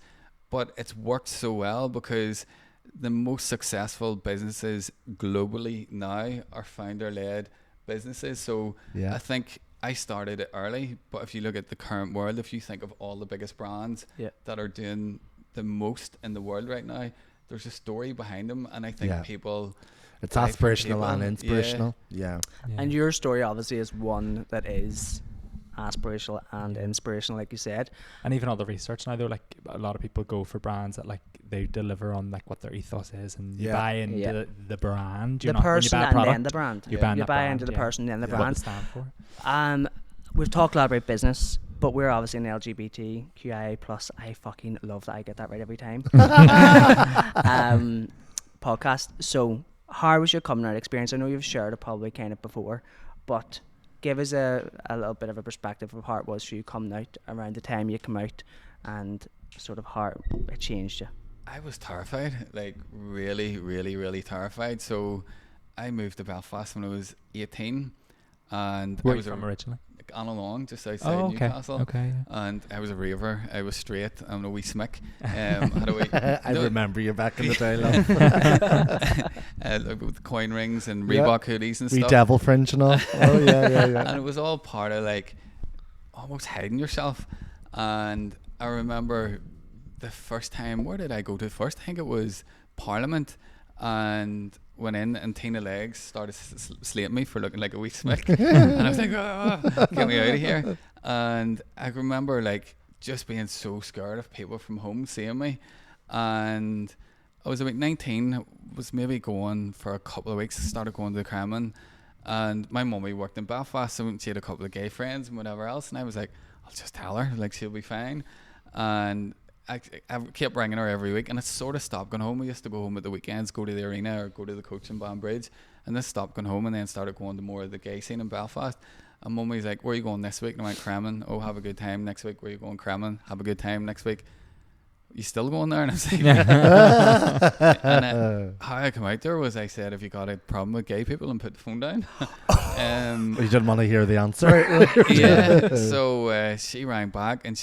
Speaker 4: but it's worked so well because the most successful businesses globally now are founder-led businesses. So
Speaker 1: Yeah.
Speaker 4: I think I started it early, but if you look at the current world, if you think of all the biggest brands that are doing the most in the world right now, there's a story behind them, and I think people,
Speaker 1: it's
Speaker 4: buy from
Speaker 1: aspirational
Speaker 4: people.
Speaker 1: and inspirational. Yeah.
Speaker 2: And your story obviously is one that is aspirational and inspirational, like you said.
Speaker 3: And even all the research now, though, like a lot of people go for brands that like they deliver on like what their ethos is, and you buy into the brand.
Speaker 2: The person
Speaker 3: when you buy a
Speaker 2: and then
Speaker 3: product,
Speaker 2: the brand.
Speaker 3: you're buying
Speaker 2: You
Speaker 3: that
Speaker 2: buy
Speaker 3: brand,
Speaker 2: into the person and the
Speaker 3: what
Speaker 2: brand.
Speaker 3: they stand for.
Speaker 2: We've talked a lot about business, but we're obviously an LGBTQIA plus. I fucking love that I get that right every time. Podcast. So, how was your coming out experience? I know you've shared it probably kind of before, but give us a little bit of a perspective of how it was for you coming out around the time you come out, and sort of how it changed you.
Speaker 4: I was terrified, like really, really, really terrified. So I moved to Belfast when I was 18, and
Speaker 3: Where
Speaker 4: I
Speaker 3: are you
Speaker 4: was
Speaker 3: from originally?
Speaker 4: Along, just outside
Speaker 3: Oh, okay.
Speaker 4: Newcastle.
Speaker 3: Okay.
Speaker 4: And I was a raver. I was straight. I'm a wee smick. Had a wee,
Speaker 1: I remember you back in the day, love.
Speaker 4: like with coin rings and Reebok hoodies and
Speaker 1: Wee
Speaker 4: stuff.
Speaker 1: devil fringe and all. Oh, yeah.
Speaker 4: And it was all part of like almost hiding yourself. And I remember the first time, where did I go to first? I think it was Parliament, and went in and Tina Legs started slating me for looking like a wee smick. And I was like, get me out of here. And I remember like just being so scared of people from home seeing me. And I was about 19, was maybe going for a couple of weeks, started going to the Kremlin, and my mummy worked in Belfast, so she had a couple of gay friends and whatever else, and I was like, I'll just tell her, like, she'll be fine. And I kept ringing her every week, and it sort of stopped going home. We used to go home at the weekends, go to the arena or go to the coach in Banbridge, and this stopped going home, and then started going to more of the gay scene in Belfast. And mummy's like, where are you going this week? And I went, Kremlin. Oh, have a good time next week. Where are you going? Kremlin. Have a good time next week. You still going there? And I was like, and how I come out there was I said, have you got a problem with gay people, and put the phone down.
Speaker 1: You didn't want to hear the answer.
Speaker 4: Yeah. So she rang back, and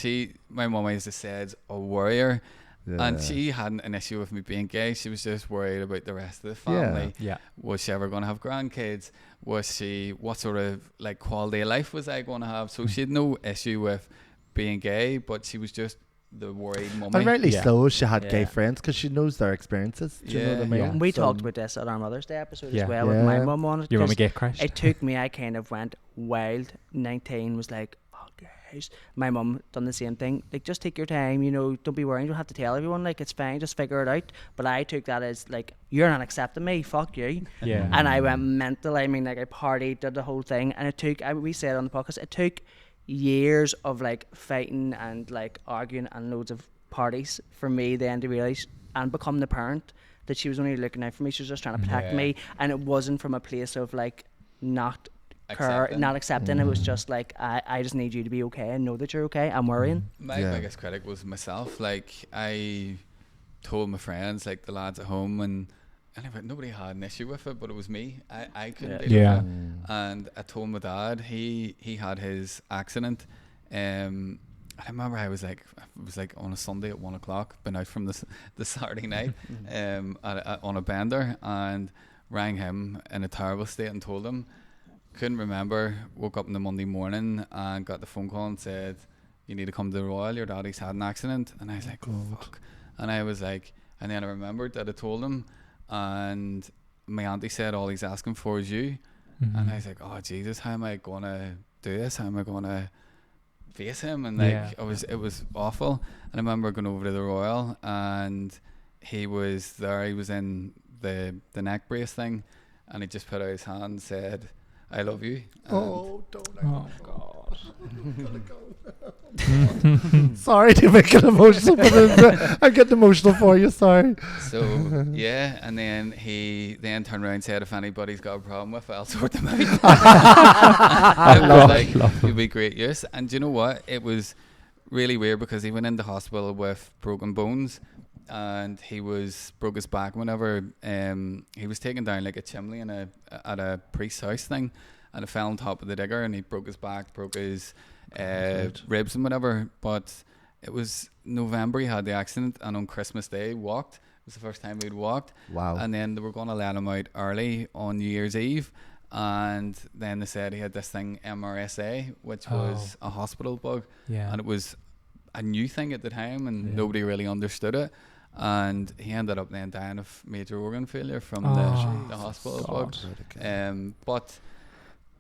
Speaker 4: my mum, as I said, is a warrior.
Speaker 1: Yeah.
Speaker 4: And she hadn't an issue with me being gay. She was just worried about the rest of the family.
Speaker 3: Yeah.
Speaker 4: Was she ever going to have grandkids? What sort of like quality of life was I going to have? So she had no issue with being gay, but she was just the worried mummy.
Speaker 1: And rightly
Speaker 3: Yeah.
Speaker 1: so, she had gay
Speaker 2: Yeah.
Speaker 1: friends because she knows their experiences. Do you know what I mean?
Speaker 3: Yeah.
Speaker 2: We
Speaker 1: So-
Speaker 2: talked about this at our Mother's Day episode
Speaker 3: Yeah.
Speaker 2: as well with my
Speaker 1: Yeah.
Speaker 2: mum on it.
Speaker 3: Your
Speaker 2: 'cause
Speaker 3: mummy get crashed.
Speaker 2: it took me, I kind of went wild. 19 was like, fuck, your house. My mum done the same thing. Like, just take your time, you know, don't be worrying, you don't have to tell everyone, like, it's fine, just figure it out. But I took that as, like, you're not accepting me, fuck you.
Speaker 3: Yeah.
Speaker 2: And I went mental. I mean, like, I partied, did the whole thing, and it took, we said on the podcast, it took years of, like, fighting and, like, arguing and loads of parties for me then to realise and become the parent that she was only looking out for me. She was just trying to protect me, and it wasn't from a place of, like, not accepting. It was just like, I just need you to be okay and know that you're okay. I'm worrying.
Speaker 4: My biggest critic was myself. Like, I told my friends, like the lads at home, and anyway, nobody had an issue with it, but it was me. I couldn't deal with it. And I told my dad. He had his accident. I remember it was like on a Sunday at 1 o'clock, been out from the Saturday night on a bender, and rang him in a terrible state and told him. Couldn't remember. Woke up in the Monday morning and got the phone call and said, you need to come to the Royal, your daddy's had an accident. And I was like, fuck. And I was like, and then I remembered that I told him, and my auntie said, all he's asking for is you. And I was like, oh Jesus, how am I gonna do this? How am I gonna face him? And like, it was awful. And I remember going over to the Royal, and he was there. He was in the neck brace thing, and he just put out his hand and said, I love you.
Speaker 1: Oh, don't.
Speaker 3: Oh God.
Speaker 1: Sorry to make it emotional, but I'm getting emotional for you. Sorry.
Speaker 4: So yeah, and then he turned around and said, if anybody's got a problem with it, I'll sort them out. I was like, you'd be great use. And do you know what? It was really weird because he went into hospital with broken bones, and he broke his back whenever he was taken down like a chimney at a priest's house thing, and it fell on top of the digger, and he broke his back, broke his ribs and whatever. But it was November he had the accident, and on Christmas Day he walked. It was the first time he'd walked.
Speaker 1: Wow.
Speaker 4: And then they were going to let him out early on New Year's Eve, and then they said he had this thing MRSA, which was a hospital bug, and it was a new thing at the time, and nobody really understood it. And he ended up then dying of major organ failure from the hospital bug. But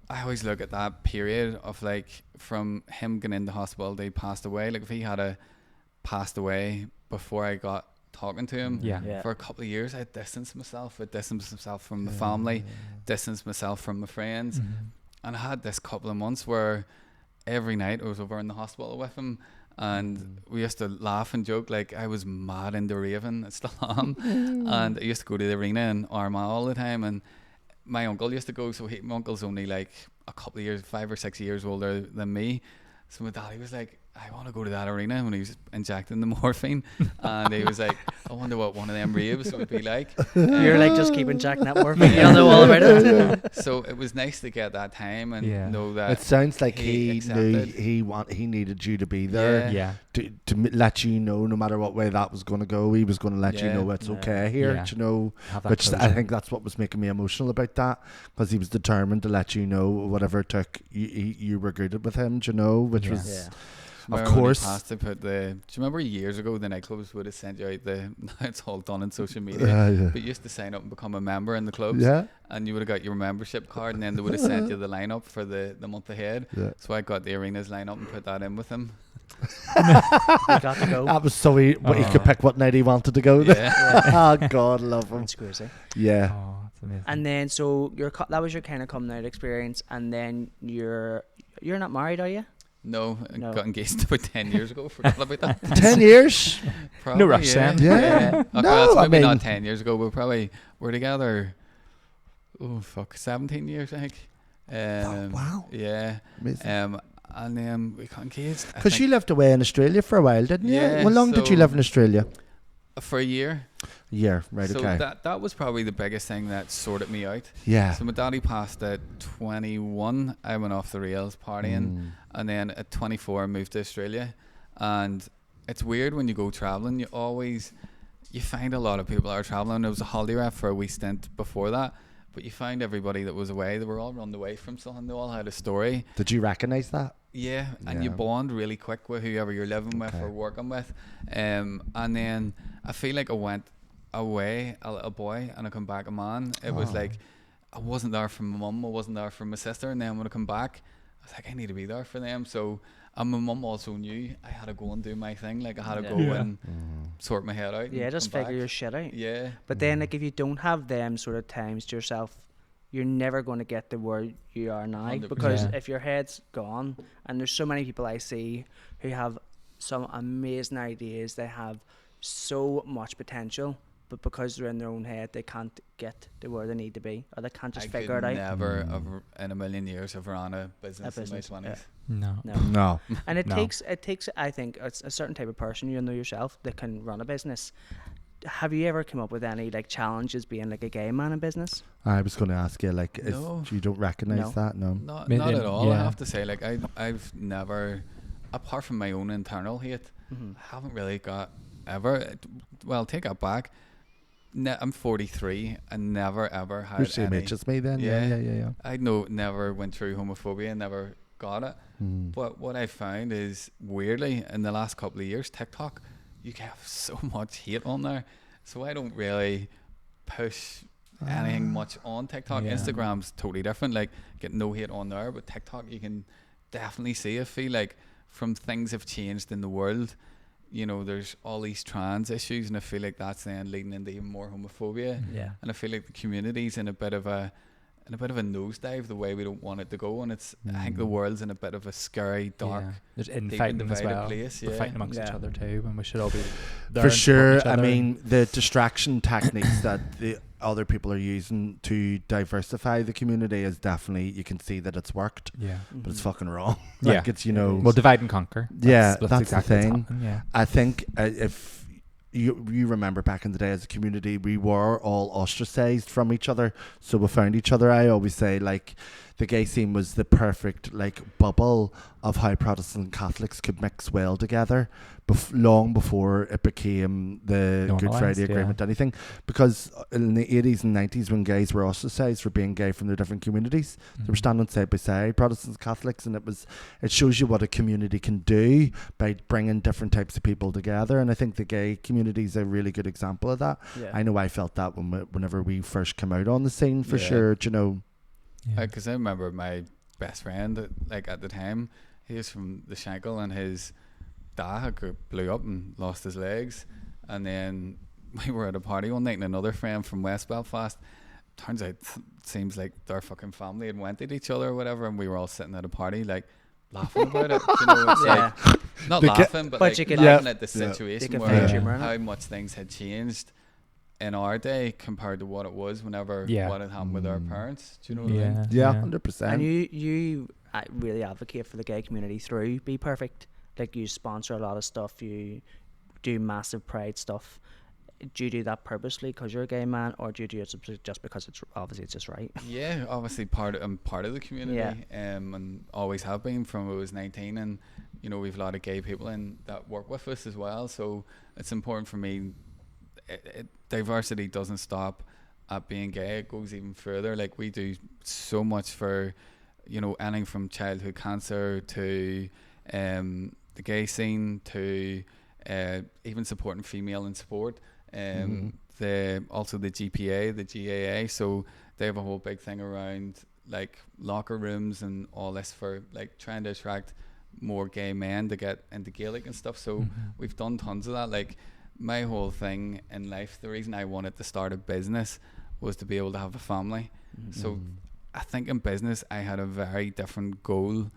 Speaker 4: I always look at that period of like from him getting into hospital to he passed away. Like if he had passed away before I got talking to him for a couple of years, I distanced myself. From the family, distanced myself from my friends, and I had this couple of months where every night I was over in the hospital with him. And we used to laugh and joke, like I was mad into raving, I still am. And I used to go to the arena in Armagh all the time, and my uncle used to go, so my uncle's only like a couple of years, 5 or 6 years older than me. So my daddy was like, I want to go to that arena when he was injecting the morphine. And he was like, I wonder what one of them raves would be like.
Speaker 2: You're like, just keep injecting that morphine. You know all about it.
Speaker 4: So it was nice to get that time and know that
Speaker 1: it sounds like he knew
Speaker 4: accepted.
Speaker 1: he needed you to be there to let you know, no matter what way that was going to go, he was going to let you know it's okay here, you know, which I think that's what was making me emotional about that, because he was determined to let you know whatever it took, you were good with him, you know, which was... Of course.
Speaker 4: Do you remember years ago the nightclubs would have sent you out now it's all done on social media, but you used to sign up and become a member in the clubs, and you would have got your membership card, and then they would have sent you the lineup for the month ahead. So I got the arenas lineup and put that in with him.
Speaker 2: You got to go.
Speaker 1: That was so he could pick what night he wanted to go. Oh God, love him.
Speaker 2: It's crazy.
Speaker 1: Yeah.
Speaker 3: Oh, that's amazing.
Speaker 2: And then so that was your kind of coming out experience, and then you're not married, are you?
Speaker 4: No, I got engaged about 10 years ago. Forgot about that.
Speaker 1: 10 years?
Speaker 4: Probably,
Speaker 3: no rush, Sam.
Speaker 1: Yeah.
Speaker 4: Okay,
Speaker 1: No,
Speaker 4: that's maybe
Speaker 1: I mean,
Speaker 4: not 10 years ago. We're together, 17 years, I think.
Speaker 1: Wow.
Speaker 4: Yeah.
Speaker 1: Amazing.
Speaker 4: And then we got engaged.
Speaker 1: Because you lived away in Australia for a while, didn't you?
Speaker 4: Yeah,
Speaker 1: How long did you live in Australia?
Speaker 4: For a year.
Speaker 1: Yeah, right,
Speaker 4: So
Speaker 1: okay.
Speaker 4: that was probably the biggest thing that sorted me out.
Speaker 1: Yeah.
Speaker 4: So my daddy passed at 21. I went off the rails partying. And then at 24 I moved to Australia. And it's weird when you go travelling, you find a lot of people are travelling. It was a holiday rep for a wee stint before that. But you find everybody that was away, they were all run away from something. They all had a story.
Speaker 1: Did you recognise that?
Speaker 4: Yeah, and you bond really quick with whoever you're living with or working with. And then I feel like I went away a little boy and I come back a man. It was like I wasn't there for my mum, I wasn't there for my sister, and then when I come back was like, I need to be there for them. So, and my mum also knew I had to go and do my thing. Like I had to
Speaker 2: Yeah.
Speaker 4: go
Speaker 3: Yeah.
Speaker 4: and sort my head out.
Speaker 2: Yeah,
Speaker 4: and
Speaker 2: just
Speaker 4: come
Speaker 2: figure
Speaker 4: back.
Speaker 2: your shit out.
Speaker 4: Yeah.
Speaker 2: But then, like, if you don't have them sort of times to yourself, you're never going to get to where you are now.
Speaker 4: 100%.
Speaker 2: Because
Speaker 3: Yeah.
Speaker 2: if your head's gone, and there's so many people I see who have some amazing ideas, they have so much potential, but because they're in their own head, they can't get to where they need to be, or they can't just
Speaker 4: I
Speaker 2: figure it
Speaker 4: could
Speaker 2: out.
Speaker 4: never in a million years have run a business,
Speaker 2: business,
Speaker 4: in my 20s.
Speaker 3: No.
Speaker 2: No.
Speaker 1: No.
Speaker 2: And it
Speaker 3: No.
Speaker 2: takes I think it's a certain type of person, you know yourself, that can run a business. Have you ever come up with any like challenges being like a gay man in business?
Speaker 1: I was going to ask you, like,
Speaker 4: No.
Speaker 1: you don't recognize
Speaker 2: No.
Speaker 1: that? No.
Speaker 4: Not
Speaker 3: Maybe-
Speaker 4: at all. I
Speaker 3: yeah.
Speaker 4: have to say, like I've never, apart from my own internal hate,
Speaker 2: Mm-hmm.
Speaker 4: I haven't really got ever. Well, take that back. I'm 43. I never ever had
Speaker 1: You're same
Speaker 4: any.
Speaker 1: age as me then?
Speaker 4: Yeah.
Speaker 1: Yeah.
Speaker 4: I never went through homophobia. Never got it. But what I found is, weirdly, in the last couple of years, TikTok, you get so much hate on there. So I don't really push anything much on TikTok.
Speaker 3: Yeah.
Speaker 4: Instagram's totally different. Like, get no hate on there, but TikTok, you can definitely see. I feel like from things have changed in the world, you know, there's all these trans issues, and I feel like that's then leading into even more homophobia.
Speaker 2: Yeah.
Speaker 4: And I feel like the community's in a bit of a nosedive, the way we don't want it to go. And it's, I think the world's in a bit of a scary, dark,
Speaker 3: Yeah. There's
Speaker 4: deep
Speaker 3: infighting as
Speaker 4: divided
Speaker 3: well.
Speaker 4: place.
Speaker 3: We're
Speaker 4: Yeah.
Speaker 3: fighting amongst each
Speaker 2: Yeah.
Speaker 3: other too, and we should all be there
Speaker 1: For
Speaker 3: and support
Speaker 1: sure.
Speaker 3: each
Speaker 1: I
Speaker 3: other.
Speaker 1: mean, the distraction techniques that the other people are using to diversify the community is definitely, you can see that it's worked,
Speaker 3: yeah.
Speaker 1: but it's
Speaker 2: Mhm.
Speaker 1: fucking wrong.
Speaker 3: Yeah.
Speaker 1: Like, it's, you know,
Speaker 3: Well, divide and conquer.
Speaker 1: Yeah, that's the
Speaker 3: exactly what's
Speaker 1: thing.
Speaker 3: happening, yeah.
Speaker 1: I think if you remember back in the day as a community, we were all ostracized from each other, so we found each other. I always say, like, the gay scene was the perfect like bubble of how Protestant and Catholics could mix well together, long before it became the Good
Speaker 3: Normalised,
Speaker 1: Friday
Speaker 3: yeah.
Speaker 1: Agreement, anything. Because in the 80s and 90s, when gays were ostracized for being gay from their different communities, they were standing side by side, Protestants and Catholics, and it shows you what a community can do by bringing different types of people together. And I think the gay community is a really good example of that.
Speaker 2: Yeah.
Speaker 1: I know I felt that whenever we first came out on the scene, for
Speaker 4: Yeah.
Speaker 1: sure. Do you know?
Speaker 3: Yeah.
Speaker 4: Because I remember my best friend, like at the time, he was from the Shankill, and his dad blew up and lost his legs. And then we were at a party one night, and another friend from West Belfast, turns out it seems like their fucking family had went at each other or whatever, and we were all sitting at a party like laughing about it. You know, it's
Speaker 2: Yeah.
Speaker 4: like not
Speaker 1: The
Speaker 4: laughing, but like
Speaker 2: you could-
Speaker 4: laughing
Speaker 1: Yeah.
Speaker 4: at the
Speaker 1: Yeah.
Speaker 4: situation
Speaker 2: You could
Speaker 4: where
Speaker 2: find humour in it.
Speaker 4: how much things had changed in our day compared to what it was whenever
Speaker 3: Yeah.
Speaker 4: what had happened with our parents. Do you know what I mean?
Speaker 3: Yeah.
Speaker 1: Yeah, 100%.
Speaker 2: And you really advocate for the gay community through Bperfect. Like, you sponsor a lot of stuff, you do massive pride stuff. Do you do that purposely because you're a gay man, or do you do it just because it's just right?
Speaker 4: Yeah, obviously I'm part of the community, and always have been from I was 19, and you know we've a lot of gay people in that work with us as well. So it's important for me. Diversity doesn't stop at being gay; it goes even further. Like, we do so much for, you know, anything from childhood cancer to the gay scene to even supporting female in sport. Also the GPA, the GAA, so they have a whole big thing around like locker rooms and all this for like trying to attract more gay men to get into Gaelic and stuff. So we've done tons of that. Like, my whole thing in life, the reason I wanted to start a business was to be able to have a family. So I think in business I had a very different goal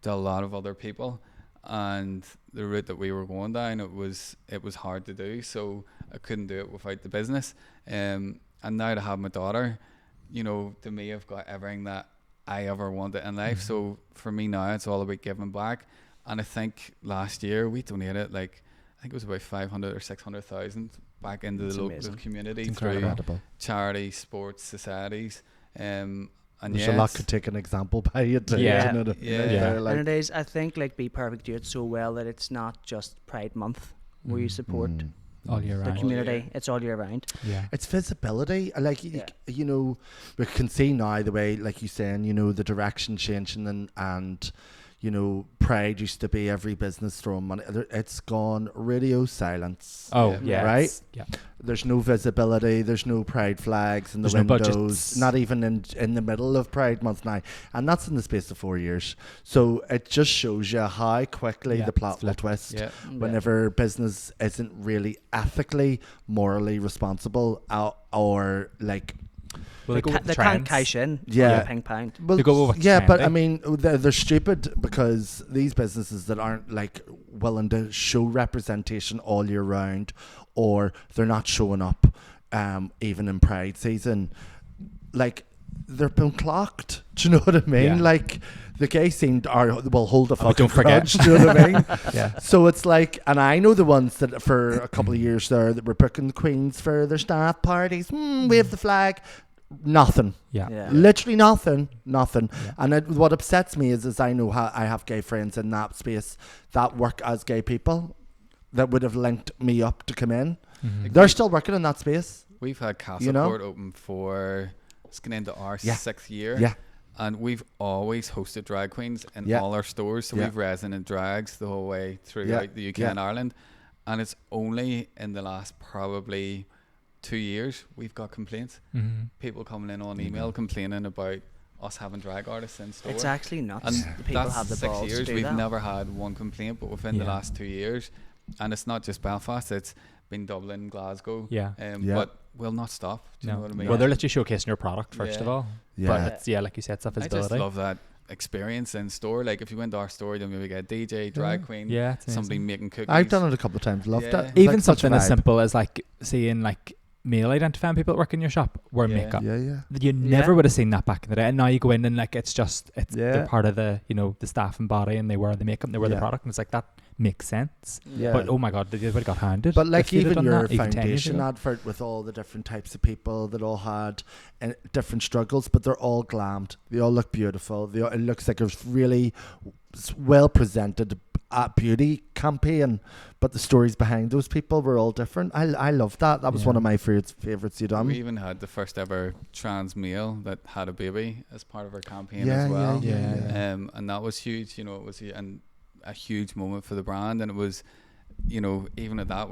Speaker 4: to a lot of other people, and the route that we were going down, it was hard to do, so I couldn't do it without the business. And now to have my daughter, you know, to me, I've got everything that I ever wanted in life. So for me now, it's all about giving back. And I think last year we donated I think it was about 500 or 600,000 back into
Speaker 2: That's
Speaker 4: the local
Speaker 2: amazing.
Speaker 4: community
Speaker 3: It's
Speaker 4: through
Speaker 1: Incredible.
Speaker 4: charity, sports, societies. And
Speaker 1: There's
Speaker 4: yeah,
Speaker 1: a lot
Speaker 4: it's-
Speaker 1: could take an example by it. Too,
Speaker 3: Yeah.
Speaker 1: you know,
Speaker 4: Yeah.
Speaker 1: like,
Speaker 2: And it is, I think, like, Bperfect do it so well that it's not just Pride Month where you support
Speaker 3: all year
Speaker 2: the
Speaker 3: round.
Speaker 2: community.
Speaker 4: year.
Speaker 2: It's all year round.
Speaker 3: Yeah.
Speaker 1: it's visibility. Like,
Speaker 2: Yeah.
Speaker 1: you know, we can see now the way, like you saying, you know, the direction changing, and you know, Pride used to be every business throwing money. It's gone radio silence.
Speaker 3: Oh,
Speaker 4: Yeah.
Speaker 3: yeah.
Speaker 1: Right?
Speaker 3: it's- Yeah.
Speaker 1: There's no visibility. There's no Pride flags in the
Speaker 3: There's no
Speaker 1: windows.
Speaker 3: budgets.
Speaker 1: Not even in the middle of Pride Month now. And that's in the space of 4 years. So it just shows you how quickly
Speaker 3: Yeah,
Speaker 1: the plot
Speaker 3: it's
Speaker 1: will
Speaker 3: flipped.
Speaker 1: twist
Speaker 4: Yeah.
Speaker 1: whenever business isn't really ethically, morally responsible or like...
Speaker 3: Well, they go with the
Speaker 2: they can't
Speaker 3: trends.
Speaker 2: cash in
Speaker 1: Yeah.
Speaker 2: on the pink pound.
Speaker 1: Well,
Speaker 3: They go with what's
Speaker 1: yeah, but I
Speaker 3: trendy.
Speaker 1: mean, they're stupid because these businesses that aren't like willing to show representation all year round, or they're not showing up, even in Pride season, like they're being clocked. Do you know what I mean?
Speaker 3: Yeah.
Speaker 1: Like the gay scene will hold a fucking
Speaker 3: don't forget.
Speaker 1: grudge. Do you know what I mean?
Speaker 3: Yeah.
Speaker 1: So it's like, and I know the ones that for a couple of years there that were booking the Queens for their staff parties, wave the flag. Nothing.
Speaker 3: Yeah.
Speaker 2: Yeah.
Speaker 1: Literally nothing.
Speaker 3: Yeah.
Speaker 1: And what upsets me is I know how I have gay friends in that space that work as gay people that would have linked me up to come in.
Speaker 3: Mhm.
Speaker 1: They're still working in that space.
Speaker 4: We've had Castleport
Speaker 1: You know?
Speaker 4: open for it's getting into our
Speaker 1: Yeah.
Speaker 4: 6th year.
Speaker 1: Yeah.
Speaker 4: And we've always hosted drag queens in
Speaker 1: Yeah.
Speaker 4: all our stores. So
Speaker 1: Yeah.
Speaker 4: we've resident drags the whole way throughout
Speaker 1: Yeah.
Speaker 4: the UK
Speaker 1: Yeah.
Speaker 4: and Ireland. And it's only in the last probably 2 years we've got complaints.
Speaker 3: Mhm.
Speaker 4: People coming in on email complaining about us having drag artists in store.
Speaker 2: It's actually nuts.
Speaker 4: And
Speaker 2: The people
Speaker 4: that's
Speaker 2: have the
Speaker 4: 6
Speaker 2: balls
Speaker 4: years.
Speaker 2: to do
Speaker 4: We've
Speaker 2: that.
Speaker 4: never had one complaint, but within the
Speaker 3: Yeah.
Speaker 4: last 2 years, and it's not just Belfast, it's been Dublin, Glasgow.
Speaker 3: Yeah.
Speaker 1: Yeah.
Speaker 4: But we'll not stop. Do you know what I mean?
Speaker 3: Well, they're literally showcasing your product first of
Speaker 4: Yeah.
Speaker 3: all.
Speaker 1: Yeah.
Speaker 3: But it's, like you said, it's that
Speaker 4: I just
Speaker 3: visibility.
Speaker 4: love that experience in store. Like if you went to our store, then maybe get a DJ, drag queen,
Speaker 3: Yeah, it's
Speaker 4: somebody
Speaker 3: amazing.
Speaker 4: making cookies.
Speaker 1: I've done it a couple of times. Loved
Speaker 4: Yeah.
Speaker 1: it.
Speaker 3: Even
Speaker 1: Like, such
Speaker 3: something as
Speaker 1: vibe.
Speaker 3: simple as like seeing like male identifying people that work in your shop wear
Speaker 4: Yeah.
Speaker 3: makeup.
Speaker 1: Yeah, yeah.
Speaker 3: You never would have seen that back in the day. And now you go in and like it's
Speaker 1: Yeah.
Speaker 3: they're part of the the staff and body, and they wear the makeup and they wear the
Speaker 1: Yeah.
Speaker 3: product, and it's like that makes sense.
Speaker 1: Yeah.
Speaker 3: But oh my god, they would have got hounded.
Speaker 1: But like
Speaker 3: if you'd have
Speaker 1: even
Speaker 3: done
Speaker 1: your
Speaker 3: that, even 10 years
Speaker 1: foundation
Speaker 3: ago.
Speaker 1: advert with all the different types of people that all had different struggles, but they're all glammed. They all look beautiful. It looks like a really well presented beauty campaign, but the stories behind those people were all different. I love that. That was
Speaker 3: Yeah.
Speaker 1: one of my favorites you done.
Speaker 4: We even had the first ever trans male that had a baby as part of our campaign
Speaker 1: Yeah,
Speaker 4: as well.
Speaker 3: yeah.
Speaker 4: And that was huge. You know, it was a huge moment for the brand, and it was, even at that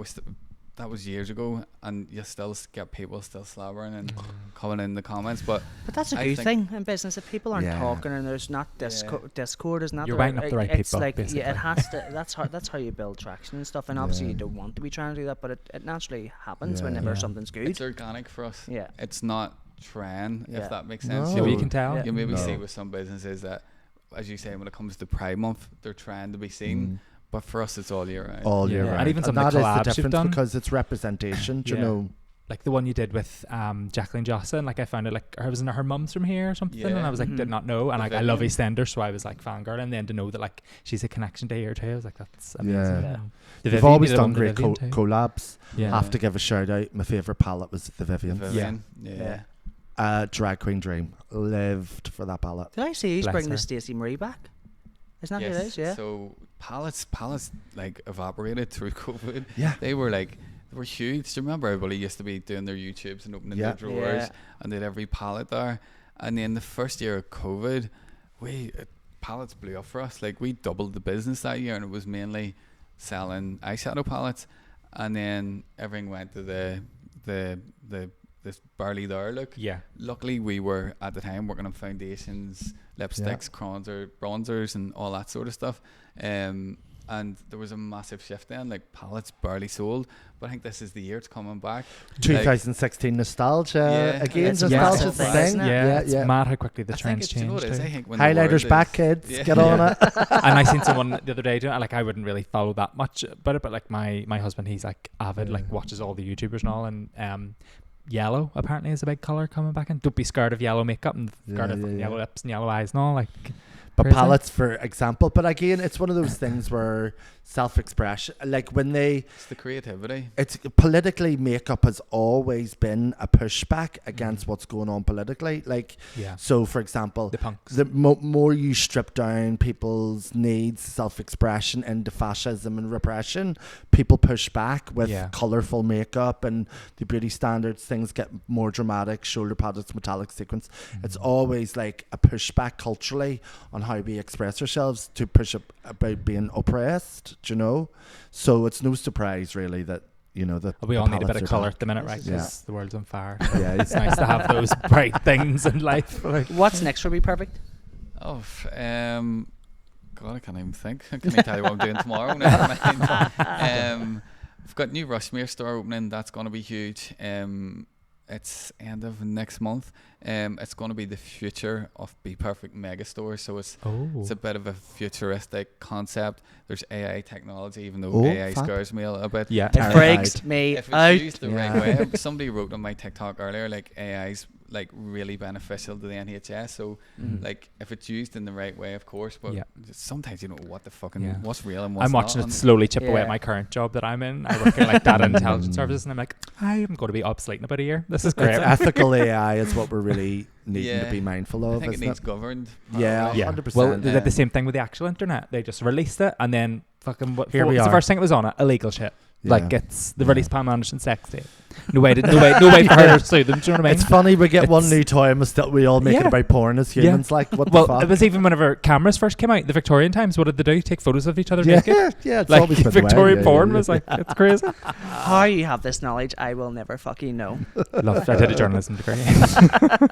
Speaker 4: that was years ago, and you still get people still slobbering and coming in the comments. But
Speaker 2: that's a
Speaker 4: I
Speaker 2: good
Speaker 4: think-
Speaker 2: thing in business. If people aren't
Speaker 1: Yeah.
Speaker 2: talking and there's not Discord is not
Speaker 3: You're
Speaker 2: the
Speaker 3: writing up the right
Speaker 2: it's
Speaker 3: people,
Speaker 2: like
Speaker 3: basically.
Speaker 2: it has to. That's how you build traction and stuff. And obviously
Speaker 1: Yeah.
Speaker 2: you don't want to be trying to do that, but it naturally happens
Speaker 1: Yeah.
Speaker 2: whenever
Speaker 3: Yeah.
Speaker 2: something's good.
Speaker 4: it's organic for us.
Speaker 2: Yeah.
Speaker 4: It's not trend,
Speaker 2: Yeah.
Speaker 4: if that makes
Speaker 1: No.
Speaker 4: sense.
Speaker 3: See what you can tell.
Speaker 2: Yeah.
Speaker 4: You maybe
Speaker 1: No.
Speaker 4: see with some businesses that, as you say, when it comes to Pride Month, they're trying to be seen. But for us, it's all year round.
Speaker 1: All year
Speaker 3: Yeah.
Speaker 1: round.
Speaker 3: And even some of
Speaker 1: that
Speaker 3: the
Speaker 1: is
Speaker 3: collabs
Speaker 1: the
Speaker 3: you've
Speaker 1: difference
Speaker 3: done.
Speaker 1: because it's representation. Do you
Speaker 3: Yeah.
Speaker 1: know?
Speaker 3: Like the one you did with Jacqueline Jocelyn, like I found it like her mum's from here or something, and
Speaker 4: Yeah.
Speaker 3: I was like did
Speaker 2: Mhm.
Speaker 3: not know, and
Speaker 4: The
Speaker 3: I love
Speaker 4: Vivian.
Speaker 3: EastEnders, so I was like fangirl, and then to know that like she's a connection to here too, I was like that's amazing.
Speaker 1: Yeah.
Speaker 2: Yeah.
Speaker 3: The
Speaker 1: We've
Speaker 3: Vivian,
Speaker 1: always
Speaker 3: you did
Speaker 1: done
Speaker 3: one with
Speaker 1: great
Speaker 3: the Vivian too.
Speaker 1: collabs.
Speaker 3: Yeah.
Speaker 1: Have to give a shout out. My favourite palette was the Vivian.
Speaker 4: Vivian. Yeah.
Speaker 1: Drag Queen Dream. Lived for that palette.
Speaker 2: Did I see he's
Speaker 3: Bless
Speaker 2: bringing
Speaker 3: her.
Speaker 2: the Stacey Marie back? Isn't that who it is? Yeah.
Speaker 4: So pallets like evaporated through COVID.
Speaker 1: Yeah.
Speaker 4: They were huge. Do you remember everybody used to be doing their YouTubes and opening
Speaker 1: Yeah.
Speaker 4: their drawers
Speaker 2: Yeah.
Speaker 4: and they had every pallet there. And then the first year of COVID, pallets blew up for us. Like we doubled the business that year, and it was mainly selling eyeshadow palettes. And then everything went to this barley there look.
Speaker 3: Yeah.
Speaker 4: Luckily, we were at the time working on foundations, lipsticks, bronzers, and all that sort of stuff. And there was a massive shift then, like palettes barely sold. But I think this is the year it's coming back.
Speaker 1: 2016 nostalgia.
Speaker 4: Yeah.
Speaker 1: Again,
Speaker 2: It's a
Speaker 1: nostalgia's
Speaker 2: massive
Speaker 1: the
Speaker 2: thing,
Speaker 1: thing.
Speaker 2: isn't it?
Speaker 3: Yeah, it's
Speaker 1: yeah.
Speaker 3: mad how quickly the
Speaker 4: I think
Speaker 3: trends
Speaker 4: it's, you know
Speaker 3: change
Speaker 4: what it is?
Speaker 3: too.
Speaker 4: I think when the world
Speaker 1: Highlighters back,
Speaker 4: is-
Speaker 1: kids.
Speaker 4: Yeah.
Speaker 1: Get on it.
Speaker 3: And I seen someone the other day doing, like I wouldn't really follow that much about it, but like my husband, he's like avid, like watches all the YouTubers and all, and yellow apparently is a big colour coming back in. Don't be scared of yellow makeup and scared of yellow lips and yellow eyes and all, like
Speaker 1: But
Speaker 3: crazy.
Speaker 1: palettes, for example. But again, it's one of those things where self-expression, like when
Speaker 4: It's the creativity.
Speaker 1: it's politically, makeup has always been a pushback against what's going on politically. Like,
Speaker 3: Yeah.
Speaker 1: so for example,
Speaker 3: The punks.
Speaker 1: the more you strip down people's needs, self-expression into fascism and repression, people push back with colourful makeup and the beauty standards. Things get more dramatic, shoulder pads, metallic sequins. It's always like a pushback culturally on how we express ourselves to push up about being oppressed, do you know? So it's no surprise really that, you know, that
Speaker 3: We
Speaker 1: the
Speaker 3: all need a bit
Speaker 1: palettes
Speaker 3: of
Speaker 1: are
Speaker 3: colour
Speaker 1: back.
Speaker 3: at the minute, right?
Speaker 1: Yeah.
Speaker 3: Because the world's on fire.
Speaker 1: Yeah,
Speaker 3: It's nice to have those bright things in life. Like,
Speaker 2: What's next for Bperfect?
Speaker 4: Oh, God, I can't even think. Can I tell you what I'm doing tomorrow? Never mind. I've got new Rushmere store opening. That's going to be huge. It's end of next month. It's going to be the future of Bperfect mega store. So it's a bit of a futuristic concept. There's AI technology, even though AI
Speaker 1: fab.
Speaker 4: scares me a little bit.
Speaker 3: yeah.
Speaker 2: It freaks me
Speaker 4: If it's
Speaker 2: out.
Speaker 4: used the right
Speaker 1: Yeah.
Speaker 4: way, somebody wrote on my TikTok earlier, like AI's like really beneficial to the NHS. So like if it's used in the right way, of course, but
Speaker 3: Yeah.
Speaker 4: sometimes you don't know what the fucking
Speaker 3: Yeah.
Speaker 4: what's real and what's
Speaker 3: I'm watching
Speaker 4: not.
Speaker 3: it slowly chip away
Speaker 2: Yeah.
Speaker 3: at my current job that I'm in. I work in like data intelligence services, and I'm like, I am going to be obsolete in about a year. This is great.
Speaker 1: It's ethical AI is what we're really needing to
Speaker 4: Yeah.
Speaker 1: be mindful
Speaker 4: I
Speaker 1: of,
Speaker 4: think it
Speaker 1: isn't
Speaker 4: needs
Speaker 1: it?
Speaker 4: governed.
Speaker 1: Yeah.
Speaker 4: probably.
Speaker 1: 100%.
Speaker 3: Well, they did the
Speaker 4: yeah.
Speaker 3: same thing with the actual internet. They just released it, and then fucking what?
Speaker 1: Here
Speaker 3: What
Speaker 1: we
Speaker 3: was the
Speaker 1: are.
Speaker 3: first thing that was on it? Illegal shit. Like
Speaker 1: Yeah.
Speaker 3: it's the
Speaker 1: Yeah.
Speaker 3: release Pam Anderson sex tape. No way for her to sue them. Do you know what I mean?
Speaker 1: It's funny, we get one
Speaker 3: It's-
Speaker 1: new toy and we all make it
Speaker 3: Yeah.
Speaker 1: about porn as
Speaker 3: Yeah.
Speaker 1: humans. Like, what
Speaker 3: Well,
Speaker 1: the fuck?
Speaker 3: it was even whenever cameras first came out, the Victorian times. What did they do? Take photos of each other
Speaker 1: yeah,
Speaker 3: naked.
Speaker 1: yeah, it's
Speaker 3: Like
Speaker 1: always been the way.
Speaker 3: Victorian
Speaker 1: Yeah,
Speaker 3: porn
Speaker 1: yeah,
Speaker 3: was
Speaker 1: yeah.
Speaker 3: like it's crazy.
Speaker 2: How you have this knowledge, I will never fucking know.
Speaker 3: Love. I did a journalism degree.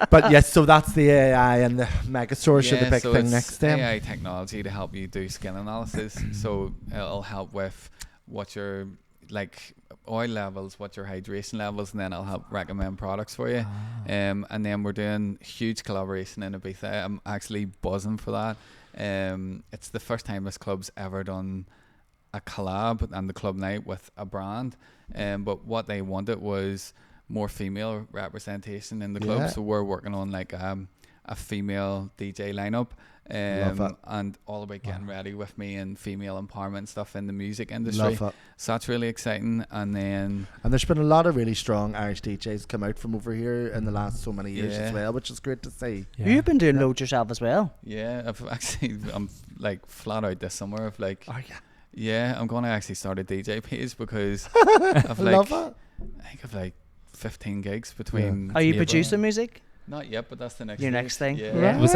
Speaker 1: But yes, so that's the AI and the mega source are the big
Speaker 4: so
Speaker 1: thing
Speaker 4: it's
Speaker 1: next then.
Speaker 4: AI technology to help you do skin analysis. So it'll help with what your like oil levels, what your hydration levels, and then I'll help recommend products for you. And then we're doing huge collaboration in Ibiza. I'm actually buzzing for that. It's the first time this club's ever done a collab and the club night with a brand. But what they wanted was more female representation in the club.
Speaker 1: Yeah.
Speaker 4: So we're working on like a female DJ lineup.
Speaker 1: Love it.
Speaker 4: And all about getting ready with me and female empowerment stuff in the music industry.
Speaker 1: Love it.
Speaker 4: So that's really exciting. And then
Speaker 1: And there's been a lot of really strong Irish DJs come out from over here in the last so many years as
Speaker 4: Yeah.
Speaker 1: well, which is great to see.
Speaker 2: You've been doing loads yourself as well.
Speaker 4: yeah, I've actually I'm like flat out this summer of like
Speaker 1: Oh yeah,
Speaker 4: yeah, I'm gonna actually start a DJ page because I've like
Speaker 1: love it.
Speaker 4: I think I've like 15 gigs between.
Speaker 2: Are you
Speaker 4: April-
Speaker 2: producing music?
Speaker 4: Not yet, but that's the next.
Speaker 2: Your
Speaker 4: stage.
Speaker 2: next thing?
Speaker 4: Yeah.
Speaker 2: Yeah.
Speaker 3: Was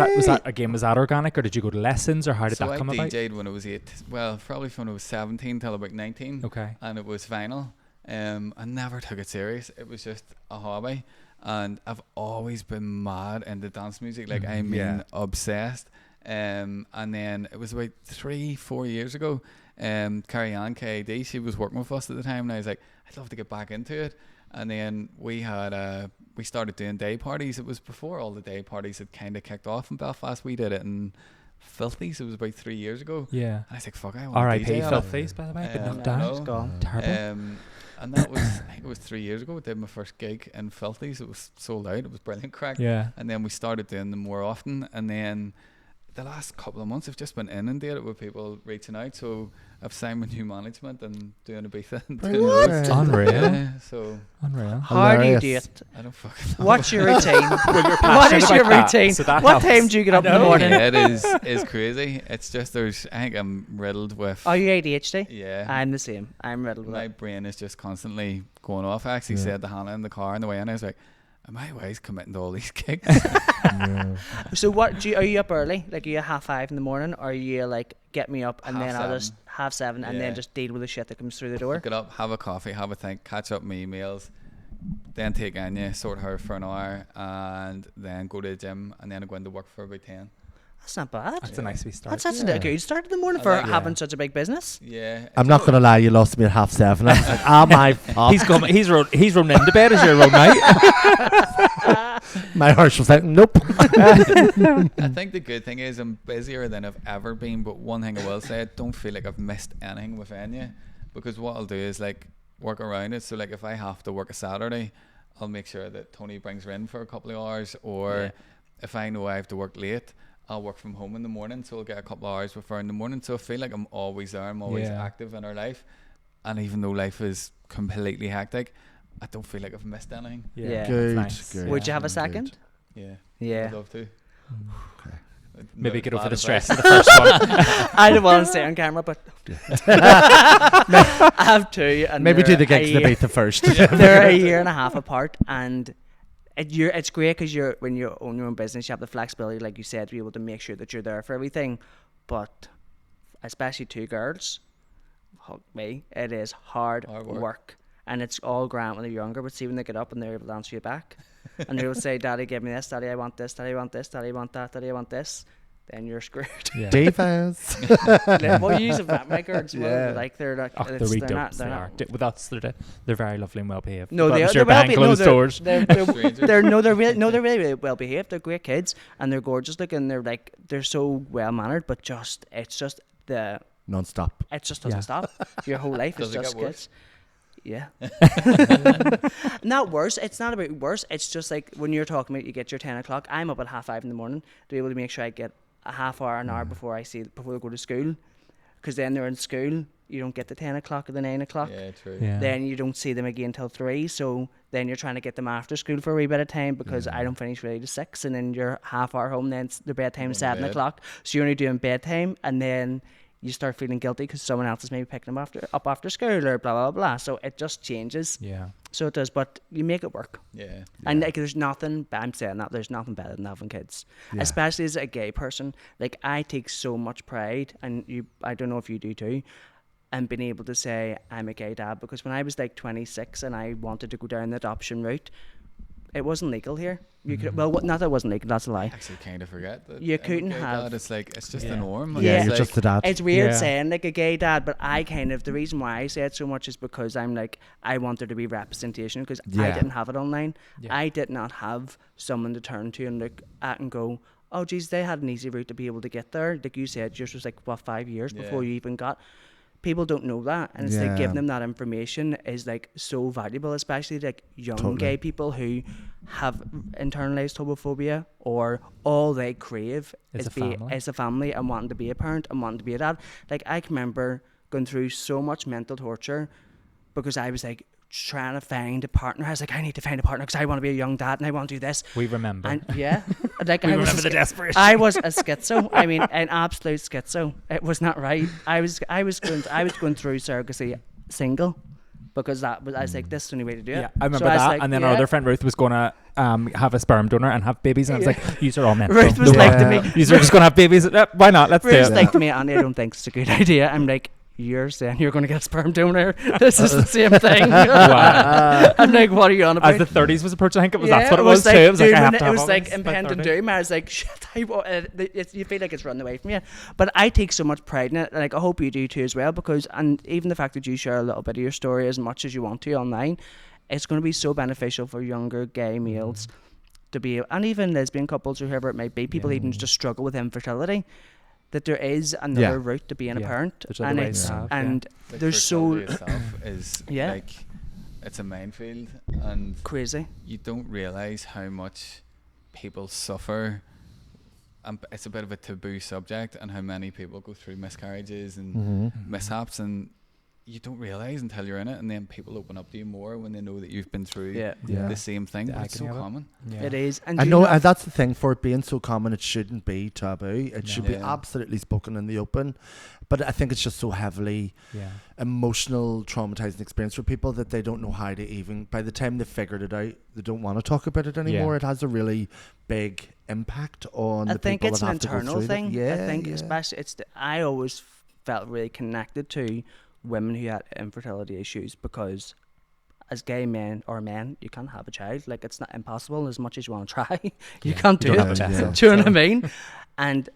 Speaker 3: that organic, or did you go to lessons, or how did
Speaker 4: So
Speaker 3: that
Speaker 4: I
Speaker 3: come about?
Speaker 4: DJ'd when I was 8. Well, probably from when I was 17 till about 19.
Speaker 3: Okay.
Speaker 4: And it was vinyl. I never took it serious. It was just a hobby, and I've always been mad into dance music. Like I mean,
Speaker 1: Yeah.
Speaker 4: obsessed. And then it was about 3-4 years ago. Carrie Ann KD, she was working with us at the time, and I was like, I'd love to get back into it. And then we started doing day parties. It was before all the day parties had kind of kicked off in Belfast. We did it in Filthies. It was about 3 years ago.
Speaker 3: Yeah.
Speaker 4: And I was like, fuck, I want
Speaker 3: R.I.P.
Speaker 4: to DJ.
Speaker 3: Filthies, by the way. Been knocked down.
Speaker 2: It's gone.
Speaker 3: Terrible.
Speaker 4: And that was, I think it was 3 years ago. I did my first gig in Filthies. It was sold out. It was brilliant crack.
Speaker 3: Yeah.
Speaker 4: And then we started doing them more often. And then the last couple of months, I've just been inundated with people reaching out. So I've signed with new management and doing Ibiza. And doing loads.
Speaker 3: Unreal.
Speaker 4: Yeah, so
Speaker 3: Unreal.
Speaker 2: How do you do
Speaker 1: Hilarious.
Speaker 2: it?
Speaker 4: I don't fucking know.
Speaker 2: What's your routine? What
Speaker 3: passionate
Speaker 2: is your
Speaker 3: about that,
Speaker 2: routine?
Speaker 3: so that
Speaker 2: What
Speaker 3: helps.
Speaker 2: time do you get up in the
Speaker 3: know.
Speaker 2: morning?
Speaker 4: Yeah, it is crazy. It's just I think I'm riddled with.
Speaker 2: Are you ADHD?
Speaker 4: Yeah.
Speaker 2: I'm the same. I'm riddled with
Speaker 4: My
Speaker 2: it.
Speaker 4: brain is just constantly going off. I actually
Speaker 1: Yeah.
Speaker 4: said to Hannah in the car on the way in, I was like, am I always committing to all these gigs?
Speaker 1: Yeah.
Speaker 2: So what are you up early? Like are you 5:30 in the morning, or are you like get me up and then I'll
Speaker 4: 7:30.
Speaker 2: just 7:30 and then
Speaker 4: Yeah.
Speaker 2: just deal with the shit that comes through the door?
Speaker 4: Get up, have a coffee, have a think, catch up my emails, then take Anya, sort her for an hour, and then go to the gym, and then I go into work for about 10.
Speaker 2: That's not bad.
Speaker 3: That's a nice wee start.
Speaker 2: That's
Speaker 1: Yeah.
Speaker 2: a good start to the morning
Speaker 4: I
Speaker 2: for
Speaker 4: like it.
Speaker 2: having such a big business.
Speaker 4: Yeah.
Speaker 1: I'm not going to lie, you lost me at 7:30. I was like, ah, my fuck.
Speaker 3: He's running into bed as your own night.
Speaker 1: My horse was like, nope.
Speaker 4: I think the good thing is I'm busier than I've ever been, but one thing I will say, I don't feel like I've missed anything with Anya, because what I'll do is like work around it. So like if I have to work a Saturday, I'll make sure that Tony brings her in for a couple of hours, or
Speaker 2: Yeah.
Speaker 4: if I know I have to work late, I'll work from home in the morning, so I'll get a couple of hours with her in the morning. So I feel like I'm always there, I'm always
Speaker 3: Yeah.
Speaker 4: active in her life, and even though life is completely hectic, I don't feel like I've missed anything.
Speaker 2: Yeah.
Speaker 1: Good,
Speaker 3: Nice.
Speaker 1: good.
Speaker 2: Would you have a
Speaker 1: Good.
Speaker 2: second?
Speaker 4: Yeah,
Speaker 2: Yeah.
Speaker 4: I'd love to.
Speaker 1: Okay.
Speaker 3: Maybe
Speaker 4: Not
Speaker 3: get over
Speaker 4: bad
Speaker 3: the
Speaker 4: advice.
Speaker 3: stress of the first one.
Speaker 2: I don't want to stay on camera, but I have two. And
Speaker 1: Maybe do
Speaker 2: they're
Speaker 1: the gigs
Speaker 2: a
Speaker 1: in
Speaker 2: year-
Speaker 1: Ibiza first.
Speaker 2: They're a year and a half apart, and it's great because when you own your own business, you have the flexibility, like you said, to be able to make sure that you're there for everything. But especially two girls, fuck me, it is hard work. And it's all grand when they're younger, but see when they get up and they're able to answer you back, and they will say, "Daddy, give me this. Daddy, I want this. Daddy, I want this. Daddy, I want that. Daddy, I want this." Then you're screwed.
Speaker 3: Yeah.
Speaker 1: Davis.
Speaker 2: Well, you use my girls.
Speaker 1: Yeah.
Speaker 2: Like they're like,
Speaker 3: Oh, they're wee dopes, they
Speaker 2: not.
Speaker 3: are. With us, they're very lovely and well behaved.
Speaker 2: No,
Speaker 3: But
Speaker 2: they
Speaker 3: I'm
Speaker 2: are.
Speaker 3: sure
Speaker 2: They're well
Speaker 3: behind
Speaker 2: behaved.
Speaker 3: closed doors.
Speaker 2: They're really well behaved. They're great kids and they're gorgeous looking. They're so well mannered, but it's just
Speaker 1: Non-stop.
Speaker 2: it just doesn't stop. Your whole life is
Speaker 4: Does it
Speaker 2: just
Speaker 4: get worse?
Speaker 2: kids. Yeah. Not worse. It's not about worse. It's just like when you're talking about you get your 10 o'clock. I'm up at 5:30 in the morning to be able to make sure I get a half hour, an hour before they go to school. Because then they're in school. You don't get the 10 o'clock or the 9 o'clock.
Speaker 4: Yeah, true.
Speaker 3: Yeah.
Speaker 2: Then you don't see them again till 3. So then you're trying to get them after school for a wee bit of time because I don't finish really to 6. And then you're half hour home. Then their bedtime is 7 o'clock. So you're only doing bedtime. And then you start feeling guilty because someone else is maybe picking them up after school or blah, blah, blah. So it just changes.
Speaker 3: Yeah.
Speaker 2: So it does. But you make it work.
Speaker 4: Yeah.
Speaker 2: And like, there's nothing, I'm saying that, there's nothing better than having kids.
Speaker 1: Yeah.
Speaker 2: Especially as a gay person. Like, I take so much pride, and I don't know if you do too, and being able to say I'm a gay dad, because when I was like 26 and I wanted to go down the adoption route, it wasn't legal here. You could, well, not that it wasn't legal, that's a lie.
Speaker 4: I actually kind of forget that.
Speaker 2: You couldn't have-
Speaker 4: That. It's like it's just
Speaker 3: Yeah.
Speaker 4: the norm.
Speaker 2: Yeah.
Speaker 4: It's
Speaker 1: You're
Speaker 4: like,
Speaker 1: just a dad.
Speaker 2: It's weird
Speaker 3: Yeah.
Speaker 2: saying like a gay dad, but the reason why I say it so much is because I'm like, I want there to be representation, because I
Speaker 1: Yeah.
Speaker 2: didn't have it online.
Speaker 3: Yeah.
Speaker 2: I did not have someone to turn to and look at and go, oh geez, they had an easy route to be able to get there. Like you said, yours was like, what, 5 years before
Speaker 4: Yeah.
Speaker 2: you even got. People don't know that, and it's like
Speaker 1: Yeah.
Speaker 2: giving them that information is like so valuable, especially like young
Speaker 1: Totally.
Speaker 2: gay people who have internalized homophobia, or all they crave
Speaker 3: Is
Speaker 2: is
Speaker 3: a family.
Speaker 2: a family and wanting to be a parent and wanting to be a dad. Like, I can remember going through so much mental torture because I was like trying to find a partner. I was like, I need to find a partner because I want to be a young dad and I want to do this.
Speaker 3: We remember.
Speaker 2: And yeah, like
Speaker 3: We
Speaker 2: I was
Speaker 3: remember the desperation.
Speaker 2: I was a schizo. I mean, an absolute schizo. It was not right. I was going through surrogacy single, because I was like, this is the only way to do it.
Speaker 3: Yeah, I remember
Speaker 2: So was
Speaker 3: that.
Speaker 2: like,
Speaker 3: And then our
Speaker 2: yeah.
Speaker 3: other friend Ruth was going to have a sperm donor and have babies. And I was like, you are all mental.
Speaker 2: Ruth was
Speaker 3: No
Speaker 2: like
Speaker 3: way.
Speaker 2: to me,
Speaker 3: You are just going to have babies. Why not? Let's do
Speaker 2: Ruth's
Speaker 3: it.
Speaker 2: like to me, Andy, I don't think it's a good idea. I'm like, you're saying you're going to get a sperm donor? This is the same thing.
Speaker 3: Wow.
Speaker 2: I'm like, what are you on about?
Speaker 3: As the 30s was approaching, I think
Speaker 2: Yeah,
Speaker 3: that's what it was too. It was like,
Speaker 2: dude,
Speaker 3: I have
Speaker 2: when
Speaker 3: to
Speaker 2: it
Speaker 3: have
Speaker 2: was
Speaker 3: all
Speaker 2: like
Speaker 3: this by
Speaker 2: impending
Speaker 3: 30.
Speaker 2: doom. I was like, shit, you feel like it's running away from you. But I take so much pride in it. Like, I hope you do too as well, because, and even the fact that you share a little bit of your story as much as you want to online, it's going to be so beneficial for younger gay males to be, and even lesbian couples or whoever it might be, people even just struggle with infertility, that there is another route to being a
Speaker 3: Yeah.
Speaker 2: parent.
Speaker 3: There's other
Speaker 2: And
Speaker 3: ways
Speaker 2: it's,
Speaker 3: to have,
Speaker 2: and
Speaker 4: like,
Speaker 2: there's so
Speaker 4: fertility itself is
Speaker 2: Yeah.
Speaker 4: like it's a minefield, and
Speaker 2: crazy.
Speaker 4: you don't realize how much people suffer. It's a bit of a taboo subject, and how many people go through miscarriages and
Speaker 1: Mm-hmm.
Speaker 4: mishaps, and you don't realize until you're in it, and then people open up to you more when they know that you've been through
Speaker 2: Yeah.
Speaker 1: Yeah.
Speaker 4: the same thing.
Speaker 3: The
Speaker 4: But it's so
Speaker 3: agony of it.
Speaker 4: common.
Speaker 3: Yeah.
Speaker 2: It is. And
Speaker 1: I
Speaker 2: do you
Speaker 1: know,
Speaker 2: not-
Speaker 1: and that's the thing, for it being so common, it shouldn't be taboo. It should be
Speaker 4: Yeah.
Speaker 1: absolutely spoken in the open. But I think it's just so heavily
Speaker 3: Yeah.
Speaker 1: emotional, traumatizing experience for people that they don't know how to even, by the time they've figured it out, they don't want to talk about it anymore.
Speaker 3: Yeah.
Speaker 1: It has a really big impact on
Speaker 2: I
Speaker 1: the
Speaker 2: think
Speaker 1: people
Speaker 2: it's
Speaker 1: that
Speaker 2: an
Speaker 1: have to go
Speaker 2: internal
Speaker 1: through
Speaker 2: thing.
Speaker 1: it. Yeah,
Speaker 2: I think
Speaker 1: yeah.
Speaker 2: especially I always felt really connected to women who had infertility issues, because as gay men or men, you can't have a child. Like, it's not impossible as much as you want to try. You
Speaker 3: Yeah.
Speaker 2: can't do
Speaker 1: You don't
Speaker 2: it.
Speaker 1: have a vessel.
Speaker 2: Do you know what I mean? And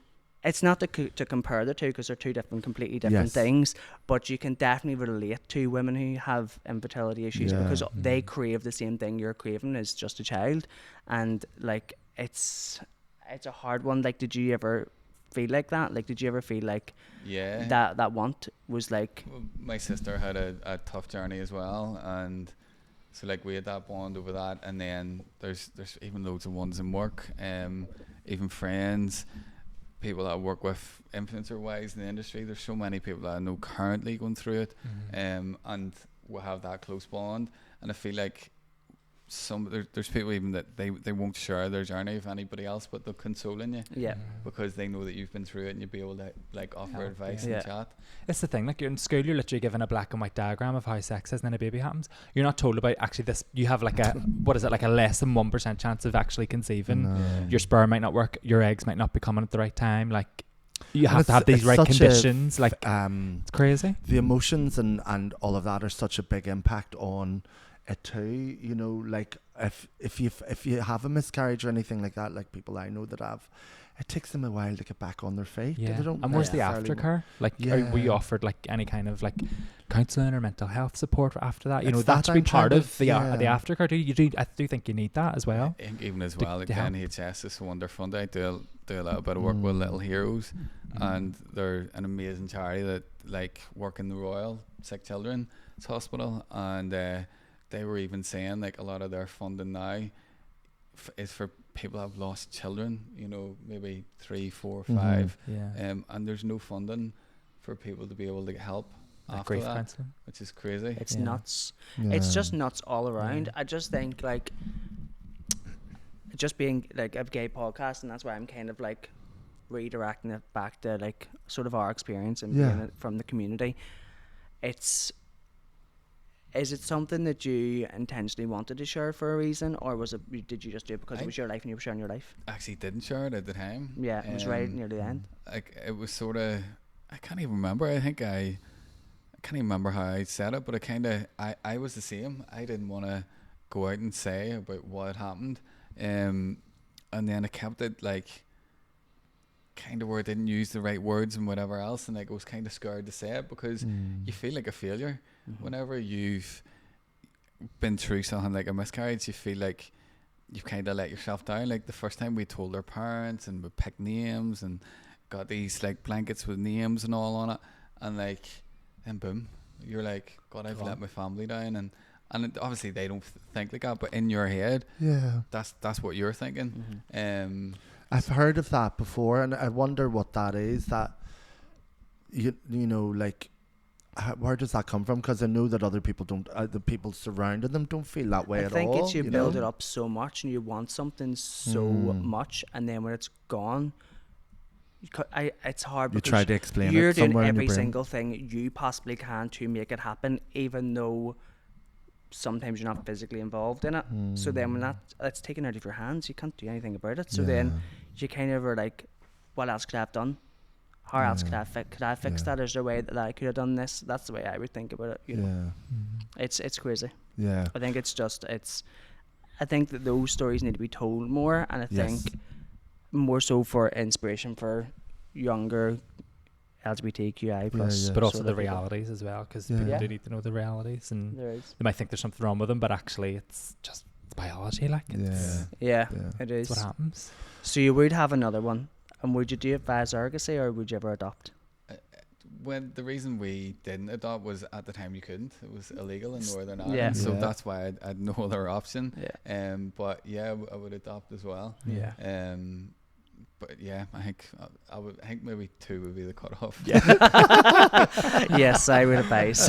Speaker 2: it's not to compare the two, because they're two completely different
Speaker 1: Yes.
Speaker 2: things. But you can definitely relate to women who have infertility issues,
Speaker 1: Yeah.
Speaker 2: because they crave the same thing you're craving, as just a child. And like, it's a hard one. Like, did you ever feel like that? Like, did you ever feel like
Speaker 4: Yeah.
Speaker 2: that want was like,
Speaker 4: Well, my sister had a tough journey as well, and so like we had that bond over that, and then there's even loads of ones in work, even friends, people that I work with influencer wise in the industry. There's so many people that I know currently going through it, and we have that close bond, and I feel like there's people even that they won't share their journey with anybody else, but they're consoling you
Speaker 2: Yeah.
Speaker 4: because they know that you've been through it and you'll be able to like offer
Speaker 3: Help,
Speaker 4: advice
Speaker 2: yeah.
Speaker 4: and chat.
Speaker 3: It's the thing, like you're in school, you're literally given a black and white diagram of how sex is, and then a baby happens. You're not told about actually this. You have like a like a less than 1% chance of actually conceiving.
Speaker 1: No.
Speaker 3: Your sperm might not work. Your eggs might not be coming at the right time. Like you
Speaker 1: And
Speaker 3: have to have these
Speaker 1: it's
Speaker 3: right
Speaker 1: such a,
Speaker 3: conditions. Like it's crazy.
Speaker 1: the emotions and all of that are such a big impact on it too. You know, like if you have a miscarriage or anything like that, like people I know that have, it takes them a while to get back on their feet.
Speaker 3: Yeah.
Speaker 1: They don't
Speaker 3: And where's the
Speaker 1: necessarily
Speaker 3: aftercare? Like, were you offered like any kind of like counselling or mental health support after that? You know,
Speaker 1: It's
Speaker 3: that's
Speaker 1: that
Speaker 3: been
Speaker 1: I'm trying
Speaker 3: part
Speaker 1: to-
Speaker 3: of the aftercare. I do think you need that as well.
Speaker 4: I think even as
Speaker 3: To-
Speaker 4: well, like
Speaker 3: to
Speaker 4: the
Speaker 3: help.
Speaker 4: NHS is wonderful. I do a little bit of work with Little Heroes, and they're an amazing charity that like work in the Royal Sick Children's Hospital, and they were even saying like a lot of their funding now is for people who have lost children, you know, maybe 3, 4, 5,
Speaker 3: Yeah.
Speaker 4: and there's no funding for people to be able to get help
Speaker 3: Like
Speaker 4: after
Speaker 3: grief
Speaker 4: that,
Speaker 3: counselling.
Speaker 4: which is crazy.
Speaker 2: It's
Speaker 3: Yeah.
Speaker 2: nuts. It's just nuts all around.
Speaker 3: Yeah.
Speaker 2: I just think like just being like a gay podcast, and that's why I'm kind of like redirecting it back to like sort of our experience and being it from the community. Is it something that you intentionally wanted to share for a reason, or did you just do it because it was your life and you were sharing your life?
Speaker 4: Actually didn't share it at the time.
Speaker 2: Yeah, it was right near the end.
Speaker 4: Like it was sort of, I can't even remember. I think I can't even remember how I said it, but I was the same. I didn't want to go out and say about what had happened, and then I kept it like kind of where I didn't use the right words and whatever else, and like I was kind of scared to say it because you feel like a failure whenever you've been through something like a miscarriage. You feel like you've kind of let yourself down. Like the first time we told our parents and we picked names and got these like blankets with names and all on it, and like then boom, you're like, God, I've let my family down, and it, obviously they don't think like that, but in your head, that's what you're thinking.
Speaker 1: I've heard of that before, and I wonder what that is. That you know, like, where does that come from? Because I know that other people don't, the people surrounding them don't feel that way
Speaker 2: I
Speaker 1: at
Speaker 2: think
Speaker 1: all.
Speaker 2: it's you
Speaker 1: know?
Speaker 2: build it up so much and you want something so much, and then when it's gone, it's hard.
Speaker 1: You
Speaker 2: because
Speaker 1: try to explain
Speaker 2: you're
Speaker 1: it
Speaker 2: doing
Speaker 1: somewhere in
Speaker 2: every
Speaker 1: your brain.
Speaker 2: single thing you possibly can to make it happen, even though sometimes you're not physically involved in it. So then when that's taken out of your hands, you can't do anything about it. So then you kind of are like, what else could I have done? How else could I fix that? Is there a way that I could have done this? That's the way I would think about it. You know, it's crazy.
Speaker 1: Yeah.
Speaker 2: I think I think that those stories need to be told more, and I think more so for inspiration for younger LGBTQI plus,
Speaker 3: But also
Speaker 2: sort
Speaker 3: the
Speaker 2: of people.
Speaker 3: realities as well, because
Speaker 1: Yeah.
Speaker 3: people
Speaker 2: Yeah.
Speaker 3: do need to know the realities, and
Speaker 2: There is.
Speaker 3: they might think there's something wrong with them, but actually it's just biology. Like it's,
Speaker 2: Yeah,
Speaker 1: Yeah.
Speaker 2: it is.
Speaker 3: it's what happens.
Speaker 2: So you would have another one, and would you do it via surrogacy, or would you ever adopt?
Speaker 4: When the reason we didn't adopt was at the time you couldn't. It was illegal in Northern Ireland,
Speaker 2: Yeah.
Speaker 4: so
Speaker 1: Yeah.
Speaker 4: that's why I had no other option.
Speaker 2: Yeah.
Speaker 4: But yeah, I would adopt as well.
Speaker 2: Yeah.
Speaker 4: But yeah, I think I think maybe 2 would be the cutoff.
Speaker 2: Yes, I would advise.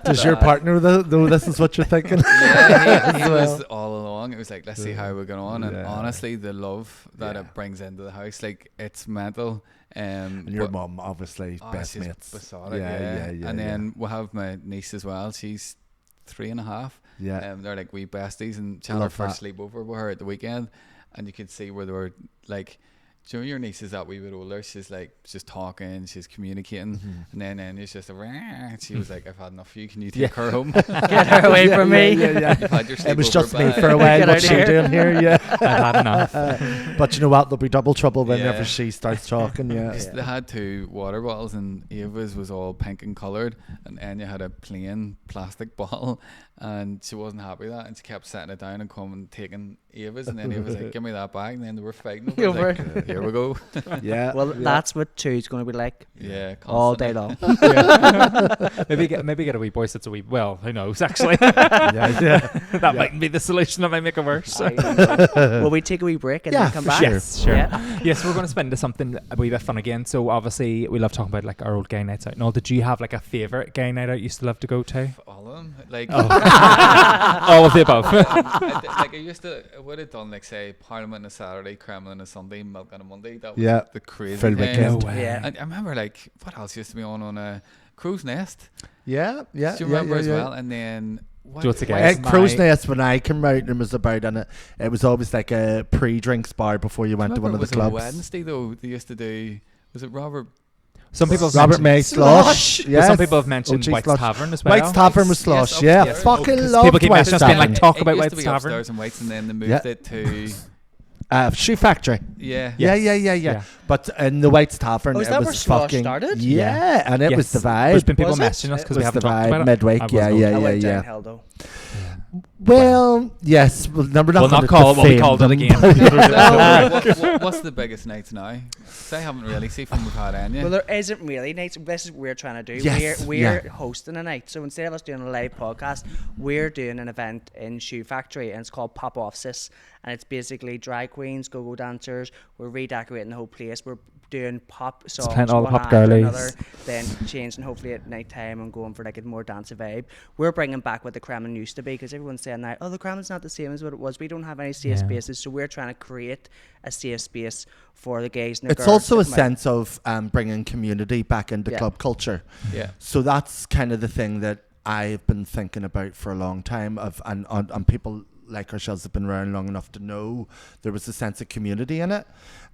Speaker 1: Does your partner know this is what you're thinking?
Speaker 4: Yeah, he
Speaker 1: As well.
Speaker 4: was all along. It was like, let's see how we're going on. And
Speaker 1: Yeah.
Speaker 4: honestly, the love that it brings into the house, like it's mental.
Speaker 1: And your mum, obviously, best
Speaker 4: she's
Speaker 1: mates.
Speaker 4: besotted, yeah. And then we'll have my niece as well. She's 3.5.
Speaker 1: Yeah.
Speaker 4: They're like wee besties, and she had her first sleepover with her at the weekend, and you could see where they were like, do you know your niece is that wee bit older? She's like, she's talking, she's communicating, and then it's just she was like, I've had enough of you. Can you take her home?
Speaker 2: Get her away from me.
Speaker 1: Yeah.
Speaker 4: You've had your
Speaker 1: It was
Speaker 4: sleepover
Speaker 1: just me
Speaker 4: back.
Speaker 1: for a while.
Speaker 2: Get
Speaker 1: What's
Speaker 2: out
Speaker 1: she
Speaker 2: of
Speaker 1: doing here? Yeah.
Speaker 3: I've had enough.
Speaker 1: But you know what? There'll be double trouble whenever
Speaker 4: Yeah.
Speaker 1: she starts talking. Yeah.
Speaker 4: They had 2 water bottles, and Ava's was all pink and coloured, and Enya had a plain plastic bottle, and she wasn't happy with that, and she kept setting it down and coming taking Ava's, and then Ava's like, give me that bag, and then they were fighting
Speaker 2: Over
Speaker 4: over it. Like, here we go.
Speaker 1: Yeah.
Speaker 2: Well, that's what two's going to be like
Speaker 4: Yeah,
Speaker 2: all day
Speaker 4: constantly.
Speaker 2: long.
Speaker 3: maybe get a wee boy that's a wee. Well, who knows? Actually,
Speaker 1: yeah.
Speaker 3: that mightn't be the solution. That might make it worse.
Speaker 2: Will we take a wee break and
Speaker 1: Yeah,
Speaker 2: then come
Speaker 1: for
Speaker 2: back?
Speaker 1: sure.
Speaker 3: Yes, sure.
Speaker 2: Yeah.
Speaker 3: Yes, we're going to spend to something a wee bit fun again. So obviously, we love talking about like our old gay nights out. Now, did you have like a favorite gay night out you used to love to go to?
Speaker 4: All of them. Like,
Speaker 3: All of the above.
Speaker 4: I would have done like say Parliament on a Saturday, Kremlin on a Sunday, Milk on a Monday. That was
Speaker 1: Yeah.
Speaker 4: the crazy
Speaker 1: Full
Speaker 4: thing.
Speaker 1: weekend.
Speaker 3: No way.
Speaker 2: Yeah.
Speaker 4: And I remember like what else used to be on a Crow's Nest.
Speaker 1: Yeah. Yeah.
Speaker 4: Do you remember as well? And then what?
Speaker 3: What's the
Speaker 4: what-
Speaker 3: guy?
Speaker 1: Crow's Nest when I came out and was about, and it was always like a pre-drinks bar before you went to one of the
Speaker 4: was it
Speaker 1: clubs.
Speaker 4: Wednesday though, they used to do. Was it Robert?
Speaker 3: Some people have
Speaker 1: Robert
Speaker 3: mentioned-
Speaker 1: May Slosh.
Speaker 3: Well, some
Speaker 1: Yes.
Speaker 3: people have mentioned
Speaker 1: OG
Speaker 3: White's
Speaker 1: Slosh.
Speaker 3: Tavern as well.
Speaker 1: White's Tavern was
Speaker 4: Yes,
Speaker 1: Slosh.
Speaker 4: yes,
Speaker 1: Yeah,
Speaker 4: yes.
Speaker 1: fucking
Speaker 3: Because
Speaker 1: love
Speaker 3: people keep
Speaker 1: White's
Speaker 3: messaging us being
Speaker 1: Tavern.
Speaker 3: like, talk
Speaker 4: It
Speaker 3: about
Speaker 4: used
Speaker 3: White's
Speaker 4: to be
Speaker 3: Tavern.
Speaker 4: upstairs and White's, and then they moved
Speaker 1: Yeah.
Speaker 4: it to
Speaker 1: Shoe Factory.
Speaker 4: yeah.
Speaker 3: Yes.
Speaker 1: But in the White's Tavern,
Speaker 2: Oh, is
Speaker 1: it
Speaker 2: that
Speaker 1: was
Speaker 2: where Slosh
Speaker 1: fucking
Speaker 2: started?
Speaker 1: Yeah, and it was the vibe.
Speaker 3: There's been people
Speaker 2: Was it?
Speaker 3: messaging us because
Speaker 1: It
Speaker 3: we
Speaker 1: was
Speaker 3: haven't
Speaker 1: the
Speaker 3: talked about
Speaker 1: vibe
Speaker 3: it.
Speaker 1: midweek.
Speaker 3: I
Speaker 1: Yeah,
Speaker 3: wasn't.
Speaker 1: yeah,
Speaker 2: I
Speaker 1: yeah,
Speaker 2: went
Speaker 1: yeah.
Speaker 2: downhill though.
Speaker 1: Well, yes. Well, no, we're not
Speaker 3: We'll
Speaker 1: gonna
Speaker 3: not call it what we
Speaker 1: defame
Speaker 3: called it
Speaker 1: them.
Speaker 3: again.
Speaker 4: What's the biggest nights now? 'Cause I haven't really seen from we've had any.
Speaker 2: Well, there isn't really nights. This is what we're trying to do.
Speaker 1: Yes,
Speaker 2: we're
Speaker 1: yeah.
Speaker 2: hosting a night. So instead of us doing a live podcast, we're doing an event in Shoe Factory, and it's called Pop Off Sis. And it's basically drag queens, go-go dancers. We're redecorating the whole place. We're doing pop songs,
Speaker 3: playing all the
Speaker 2: one
Speaker 3: pop
Speaker 2: after
Speaker 3: girlies.
Speaker 2: another, then changing hopefully at night time and going for like a more dancey vibe. We're bringing back what the Kremlin used to be, because everyone's saying now, oh, the Kremlin's not the same as what it was. We don't have any safe
Speaker 3: Yeah.
Speaker 2: spaces, so we're trying to create a safe space for the gays and the
Speaker 1: It's
Speaker 2: girls
Speaker 1: also
Speaker 2: to
Speaker 1: a
Speaker 2: come out.
Speaker 1: sense of bringing community back into
Speaker 2: Yeah.
Speaker 1: club culture.
Speaker 4: yeah.
Speaker 1: So that's kind of the thing that I've been thinking about for a long time. And people like ourselves have been around long enough to know there was a sense of community in it,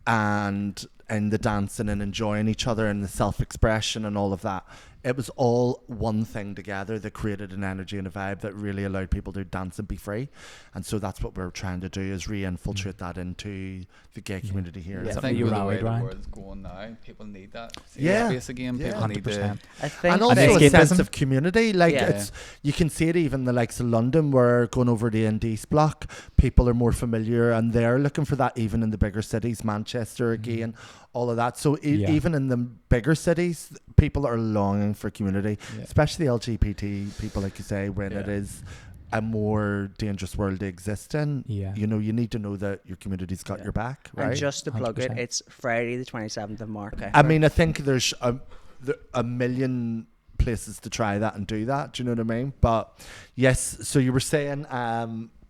Speaker 1: and the dancing and enjoying each other and the self-expression and all of that. It was all one thing together that created an energy and a vibe that really allowed people to dance and be free. And so that's what we're trying to do, is re-infiltrate that into the gay community here.
Speaker 4: I
Speaker 3: Something
Speaker 4: think
Speaker 3: you
Speaker 4: with the way
Speaker 3: rallied
Speaker 4: the
Speaker 3: round.
Speaker 4: world's going now, people need that safe
Speaker 1: Yeah.
Speaker 4: space again.
Speaker 1: Yeah.
Speaker 4: People need to.
Speaker 3: 100%.
Speaker 2: I think
Speaker 1: And also
Speaker 2: they-
Speaker 1: a
Speaker 3: escapism.
Speaker 1: sense of community. Like
Speaker 2: Yeah.
Speaker 1: it's, you can see it even the likes of London, where going over the Indies block, people are more familiar and they're looking for that even in the bigger cities, Manchester again, all of that. So
Speaker 3: Yeah.
Speaker 1: even in the bigger cities, people are longing for community,
Speaker 4: Yeah.
Speaker 1: especially LGBT people, like you say, when it
Speaker 4: Yeah.
Speaker 1: is a more dangerous world to exist in.
Speaker 3: Yeah.
Speaker 1: You know, you need to know that your community's got
Speaker 2: Yeah.
Speaker 1: your back, right?
Speaker 2: And just to plug it,
Speaker 3: 100%.
Speaker 2: it's Friday the 27th of March.
Speaker 1: I mean, I think there's a million places to try that and do that. Do you know what I mean? But yes, so you were saying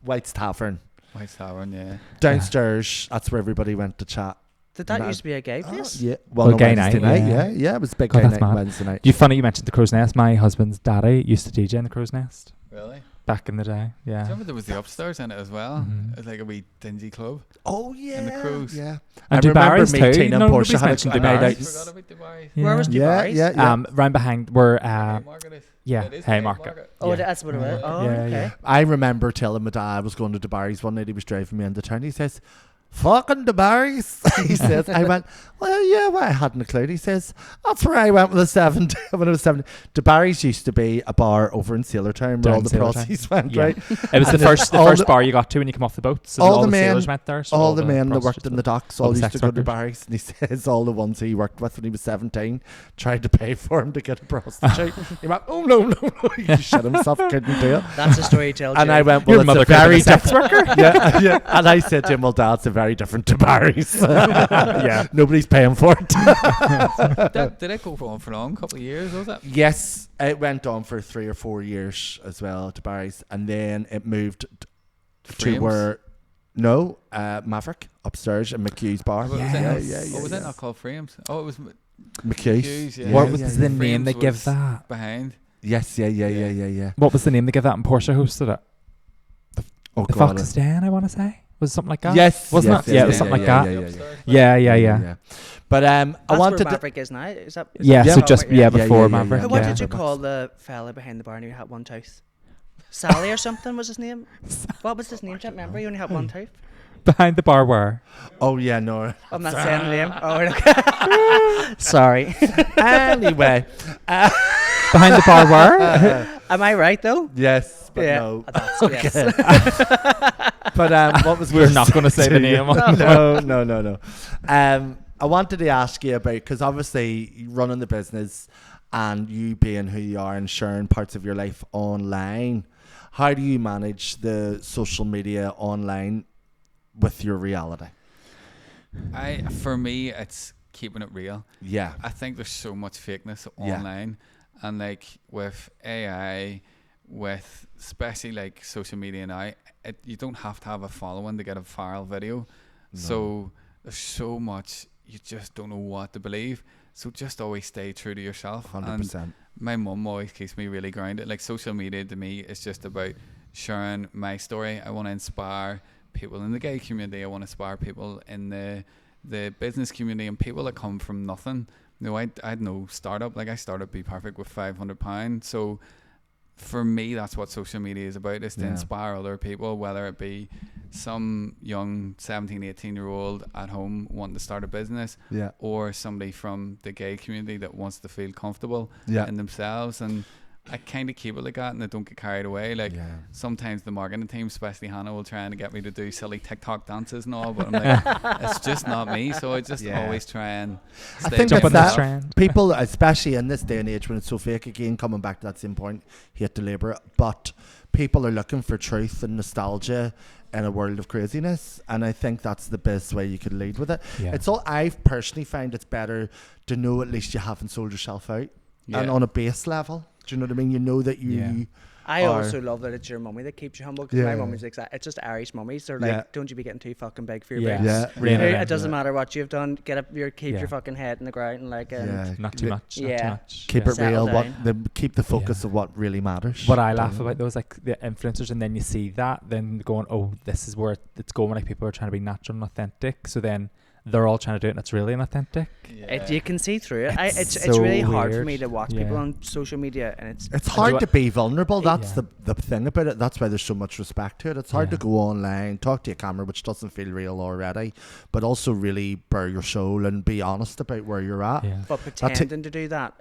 Speaker 1: White's Tavern
Speaker 4: White's Tavern, yeah.
Speaker 1: downstairs. That's where everybody went to chat.
Speaker 2: Did that
Speaker 1: No.
Speaker 2: used to be a gay place?
Speaker 1: Yeah,
Speaker 3: Well,
Speaker 1: on
Speaker 3: gay
Speaker 1: Wednesday
Speaker 3: night,
Speaker 1: night.
Speaker 3: yeah.
Speaker 1: Yeah, it was big
Speaker 3: God,
Speaker 1: gay
Speaker 3: that's
Speaker 1: night
Speaker 3: mad.
Speaker 1: Wednesday night.
Speaker 3: You funny you mentioned the Crow's Nest. My husband's daddy used to DJ in the Crow's Nest
Speaker 4: Really?
Speaker 3: back in the day.
Speaker 4: Do you
Speaker 3: Yeah.
Speaker 4: remember there was the upstairs in it as well?
Speaker 3: Mhm.
Speaker 4: It was like a wee dingy club.
Speaker 1: Oh yeah,
Speaker 4: And the cruise.
Speaker 1: Yeah,
Speaker 3: And
Speaker 1: I remember
Speaker 3: Dubarry's
Speaker 1: me,
Speaker 3: too.
Speaker 1: Tina,
Speaker 3: No,
Speaker 1: and
Speaker 3: nobody's
Speaker 1: Portia had
Speaker 3: mentioned
Speaker 1: a night
Speaker 3: Dubarry's.
Speaker 1: out.
Speaker 4: Forgot about Dubai.
Speaker 3: Yeah.
Speaker 2: Where was
Speaker 1: Yeah,
Speaker 2: Dubarry's?
Speaker 1: yeah, yeah.
Speaker 3: Round behind where
Speaker 4: Haymarket is.
Speaker 3: yeah,
Speaker 4: It is
Speaker 3: Haymarket.
Speaker 2: Oh,
Speaker 3: Yeah.
Speaker 2: that's what it was. Oh,
Speaker 3: Yeah,
Speaker 2: okay.
Speaker 3: yeah.
Speaker 1: I remember telling my dad I was going to Dubarry's one night. He was driving me into town. He says, "Fucking Dubarry's." He says. I went, "Well, yeah, well, I hadn't a clue." He says, "That's where I went with the 70 when I was 7." Dubarry's used to be a bar over in Sailortown where
Speaker 3: Down
Speaker 1: all the
Speaker 3: Sailortown.
Speaker 1: prossies went,
Speaker 3: Yeah.
Speaker 1: right?
Speaker 3: It was the
Speaker 1: And
Speaker 3: first
Speaker 1: all the-
Speaker 3: bar you got to when you come off the boat. So
Speaker 1: all
Speaker 3: all
Speaker 1: the
Speaker 3: the
Speaker 1: men-
Speaker 3: sailors went there. So
Speaker 1: all the men that worked
Speaker 3: prostitutes
Speaker 1: in the
Speaker 3: went.
Speaker 1: docks
Speaker 3: all
Speaker 1: all
Speaker 3: the
Speaker 1: used to
Speaker 3: sex
Speaker 1: go to
Speaker 3: workers.
Speaker 1: Barry's, and he says all the ones he worked with when he was 17 tried to pay for him to get a prostitute. He went, "Oh no, no, no!" He shut himself, couldn't do it.
Speaker 2: That's a story you tell.
Speaker 1: And
Speaker 2: Jay.
Speaker 1: I went, "Well,
Speaker 3: Your
Speaker 1: it's
Speaker 3: mother
Speaker 1: a
Speaker 3: could have been
Speaker 1: very
Speaker 3: a sex
Speaker 1: different." yeah, yeah. And I said to him, "Well, Dad, it's a very different to Barry's.
Speaker 3: Yeah.
Speaker 1: Nobody's paying for it."
Speaker 4: Did it go on for long? A couple of years, was it?
Speaker 1: Yes, it went on for 3 or 4 years as well to Barry's, and then it moved to
Speaker 4: Frames?
Speaker 1: where Maverick upstairs in McHugh's bar.
Speaker 4: What was
Speaker 3: Yes.
Speaker 4: it?
Speaker 1: Yeah,
Speaker 4: Oh, was
Speaker 1: yeah.
Speaker 4: it not called Frames? Oh, it was
Speaker 1: McHugh's.
Speaker 4: Hughes, yeah.
Speaker 3: What
Speaker 1: Yeah,
Speaker 3: was
Speaker 1: yeah,
Speaker 3: the
Speaker 1: yeah.
Speaker 3: name they
Speaker 4: Frames
Speaker 3: give
Speaker 4: was-
Speaker 3: that?
Speaker 4: behind.
Speaker 1: Yes, yeah.
Speaker 3: What was the name they give that? And Portia hosted it.
Speaker 1: Oh,
Speaker 3: The
Speaker 1: God.
Speaker 3: Fox Den, I want to say. Was it something like that?
Speaker 1: Yes,
Speaker 3: Wasn't
Speaker 1: yes,
Speaker 3: it? Yeah, it was
Speaker 1: yes,
Speaker 3: something
Speaker 1: yeah,
Speaker 3: like
Speaker 1: yeah,
Speaker 3: that.
Speaker 1: yeah,
Speaker 3: Yeah.
Speaker 1: But I
Speaker 2: That's
Speaker 1: wanted
Speaker 2: where
Speaker 1: to.
Speaker 2: Maverick is now. Is that?
Speaker 3: Yeah,
Speaker 1: Yeah.
Speaker 3: so just
Speaker 2: Oh, yeah,
Speaker 3: before
Speaker 1: yeah,
Speaker 3: Maverick.
Speaker 1: yeah,
Speaker 2: What
Speaker 3: yeah.
Speaker 2: did you call the fella behind the bar who had one tooth? Sally or something was his name. What was his name? Do you remember? He only had one tooth.
Speaker 3: Behind the bar where?
Speaker 1: Oh yeah, no.
Speaker 2: I'm not saying the name. Oh, okay. Sorry.
Speaker 1: Anyway,
Speaker 3: Behind the bar where?
Speaker 2: Am I right though?
Speaker 1: Yes, but
Speaker 2: Yeah.
Speaker 1: no.
Speaker 2: That's,
Speaker 1: Okay.
Speaker 2: yes.
Speaker 1: But what was
Speaker 3: We're not going to say the name.
Speaker 1: No. I wanted to ask you about, because obviously you running the business and you being who you are and sharing parts of your life online, how do you manage the social media online with your reality?
Speaker 4: For me, it's keeping it real.
Speaker 1: Yeah.
Speaker 4: I think there's so much fakeness
Speaker 1: Yeah.
Speaker 4: online, and like with AI, with especially like social media now, you don't have to have a following to get a viral video.
Speaker 1: No.
Speaker 4: So there's so much, you just don't know what to believe. So just always stay true to yourself.
Speaker 1: 100%.
Speaker 4: And my mum always keeps me really grounded. Like social media to me is just about sharing my story. I want to inspire people in the gay community. I want to inspire people in the business community and people that come from nothing. You know, I had no startup. Like I started Bperfect with £500. So for me, that's what social media is about, is to inspire other people, whether it be some young 17, 18-year-old at home wanting to start a business, or somebody from the gay community that wants to feel comfortable in themselves. And I kind of keep it like that, and I don't get carried away. Like sometimes the marketing team, especially Hannah, will try and get me to do silly TikTok dances and all, but I'm like, it's just not me. So I just always try and
Speaker 1: I
Speaker 4: stay
Speaker 1: think
Speaker 3: Jump
Speaker 1: it's
Speaker 3: on this
Speaker 1: that
Speaker 3: trend.
Speaker 1: people, especially in this day and age when it's so fake, again, coming back to that same point, hate to labour it, but people are looking for truth and nostalgia in a world of craziness, and I think that's the best way you could lead with it. It's all, I personally find it's better to know at least you haven't sold yourself out, and on a base level. Do you know what I mean? You know that you
Speaker 2: I also love that it's your mummy that keeps you humble, because my mummy's it's just Irish mummies. They're like, don't you be getting too fucking big for your boots. It doesn't matter what you've done. Get up, keep your fucking head in the ground and like,
Speaker 3: not too much. Not too much.
Speaker 1: Keep it
Speaker 2: Settle
Speaker 1: real.
Speaker 2: down.
Speaker 1: Keep the focus of what really matters.
Speaker 3: What I laugh about those, like the influencers, and then you see that, then going, oh, this is where it's going. Like people are trying to be natural and authentic, so then they're all trying to do it and it's really inauthentic.
Speaker 2: You can see through it. It's
Speaker 3: so
Speaker 2: really hard for
Speaker 3: weird.
Speaker 2: me to watch people on social media, and
Speaker 1: it's hard to be vulnerable. That's the thing about it. That's why there's so much respect to it. It's hard to go online, talk to a camera, which doesn't feel real already, but also really bare your soul and be honest about where you're at.
Speaker 2: But pretending to do that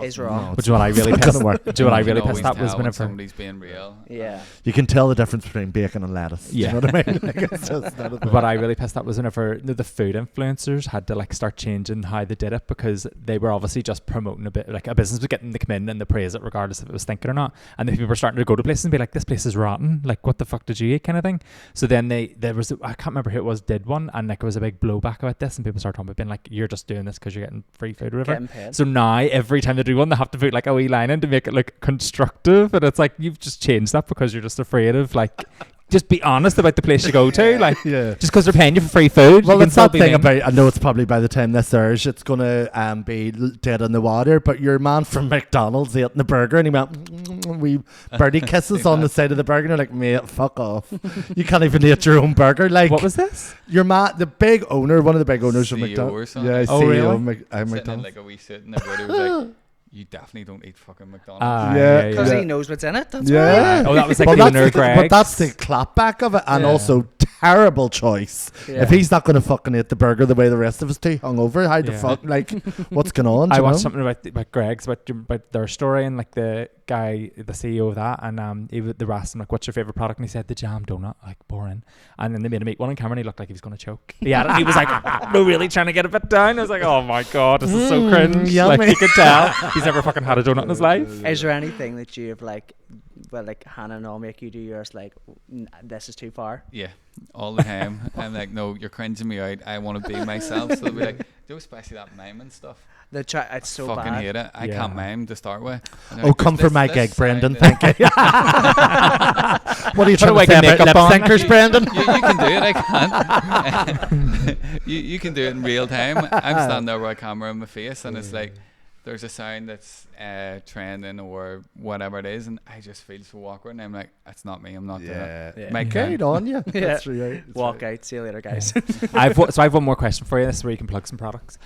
Speaker 2: is wrong.
Speaker 3: No, but do you know what I really pissed? Do you know what I really pissed at was whenever
Speaker 4: somebody's being real.
Speaker 1: You can tell the difference between bacon and lettuce.
Speaker 3: Yeah.
Speaker 1: Do you know what I mean? Like, it's just
Speaker 3: what I really pissed at was whenever the food influencers had to like start changing how they did it, because they were obviously just promoting a bit, like a business was getting to come in and they praise it regardless if it was thinking or not, and then people were starting to go to places and be like, this place is rotten, like what the fuck did you eat, kind of thing. So then there was, I can't remember who it was did one, and like it was a big blowback about this, and people started talking about being like, you're just doing this because you're getting free food or whatever. So now every time they do one, they have to put like a wee line in to make it look constructive, and it's like, you've just changed that because you're just afraid of like just be honest about the place you go to, like just because they're paying you for free food.
Speaker 1: Well, it's that thing about, I know it's probably by the time this airs it's gonna be dead in the water, but your man from McDonald's ate the burger and he went we birdie kisses on the side of the burger, and you're like, mate, fuck off. You can't even eat your own burger. Like,
Speaker 3: what was this?
Speaker 1: Your man, the big owner, one of the big owners of McDonald's,
Speaker 4: CEO
Speaker 1: CEO
Speaker 4: of
Speaker 1: McDonald's,
Speaker 4: sitting in like a wee sit, and everybody was like, you definitely don't eat fucking McDonald's.
Speaker 2: Because he knows what's in it. That's why.
Speaker 3: Oh, that was like the owner of Greg's.
Speaker 1: But that's the clapback of it, and also terrible choice. If he's not going to fucking eat the burger the way the rest of us do, hungover, how the fuck, like, what's going on?
Speaker 3: I watched something about Greg's, about their story, and like the guy, the CEO of that, and they were asking like, what's your favorite product, and he said the jam donut, like boring, and then they made him eat one on camera and he looked like he was going to choke. He was like, no, really trying to get a bit down. I was like, oh my god, this is so cringe.
Speaker 1: Yummy.
Speaker 3: Like, you could tell he's never fucking had a donut in his life.
Speaker 2: Is there anything that you have like Hannah and all make you do yours, like, this is too far?
Speaker 4: Yeah, all the time. I'm like, no, you're cringing me out. I want to be myself. So they'll be like, do especially that miming stuff.
Speaker 2: It's so
Speaker 4: fucking
Speaker 2: bad.
Speaker 4: hate it. I can't mime to start with.
Speaker 1: Oh, come for my gig, Brendan. Thank you. What are you trying to say about lip syncers, Brendan?
Speaker 4: You can do it. I can't. you can do it in real time. I'm standing there with a camera in my face, and it's like, there's a sound that's trending or whatever it is, and I just feel so awkward, and I'm like, that's not me, I'm not doing it.
Speaker 1: My carried on you. That's right.
Speaker 2: Walk out, see you later, guys.
Speaker 3: I have one more question for you. This is where you can plug some products.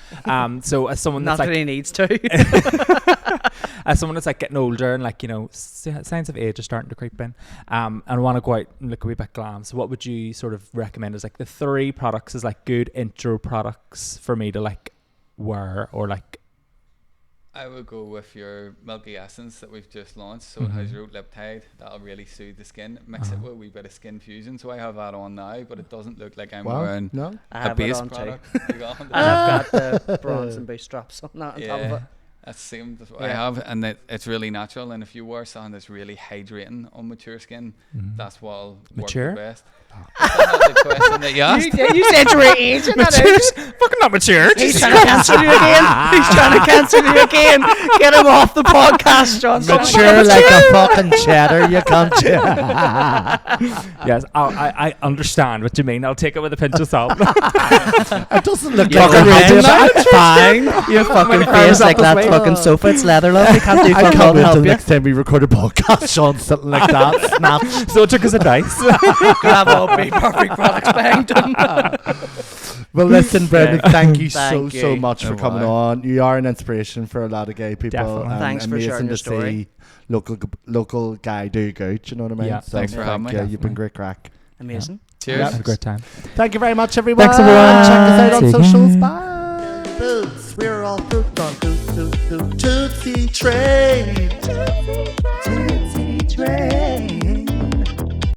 Speaker 3: So as someone that's
Speaker 2: not
Speaker 3: like,
Speaker 2: that he needs to.
Speaker 3: as someone that's like getting older and like, you know, signs of age are starting to creep in, and want to go out and look a wee bit glam, so what would you sort of recommend as like the 3 products as like good intro products for me to like wear, or like
Speaker 4: I would go with your Milky Essence that we've just launched. So it has your liptide. That'll really soothe the skin. Mix it with a wee bit of Skin Fusion. So I have that on now, but it doesn't look like I'm wearing
Speaker 1: No.
Speaker 2: I
Speaker 4: a
Speaker 2: have it
Speaker 4: base
Speaker 2: on too.
Speaker 4: product. You got
Speaker 2: And I've got the bronze and boost straps on that on top of it.
Speaker 4: That's the same as what I
Speaker 2: Yeah.
Speaker 4: have, and it's really natural. And if you wear something that's really hydrating on mature skin, that's what'll
Speaker 3: Mature?
Speaker 4: work the best. Is that the question that you asked?
Speaker 2: You said you were aging.
Speaker 3: Fucking not mature.
Speaker 2: He's trying to cancel you again. He's trying to cancel you again. Get him off the podcast, John.
Speaker 1: Mature like a fucking cheddar, you cunt.
Speaker 3: Yes, I understand what you mean. I'll take it with a pinch of salt.
Speaker 1: It doesn't look
Speaker 2: You're
Speaker 1: like a
Speaker 2: right.
Speaker 1: radio, but it's fine.
Speaker 2: Your fucking
Speaker 3: arms
Speaker 2: face
Speaker 3: up
Speaker 2: like
Speaker 3: this
Speaker 2: that
Speaker 3: way.
Speaker 2: fucking sofa. It's leather, love. You can't do
Speaker 1: I
Speaker 2: fucking
Speaker 1: can't
Speaker 2: all
Speaker 1: wait till
Speaker 2: help
Speaker 1: the
Speaker 2: you.
Speaker 1: next time we record a podcast, Sean, something like that. Snap.
Speaker 3: So it took us a dice.
Speaker 2: Grab all Bperfect products behind him.
Speaker 1: Well, listen, Brendan, thank you
Speaker 2: Thank
Speaker 1: so
Speaker 2: you.
Speaker 1: much for
Speaker 4: No
Speaker 1: coming
Speaker 4: bother.
Speaker 1: on. You are an inspiration for a lot of gay people.
Speaker 3: Definitely.
Speaker 1: And
Speaker 2: Thanks for
Speaker 1: amazing
Speaker 2: sharing your
Speaker 1: to
Speaker 2: story.
Speaker 1: see local guy do good. You know what I mean?
Speaker 3: Yeah,
Speaker 1: So
Speaker 4: thanks for having me.
Speaker 1: you. You've been great crack.
Speaker 2: Amazing.
Speaker 4: Cheers.
Speaker 3: Have a great time.
Speaker 1: Thank you very much, everyone.
Speaker 3: Thanks, everyone.
Speaker 1: Check us out on
Speaker 3: See you
Speaker 1: socials.
Speaker 3: again.
Speaker 1: Bye. Boots, we're all pooped on Tootsie Trade.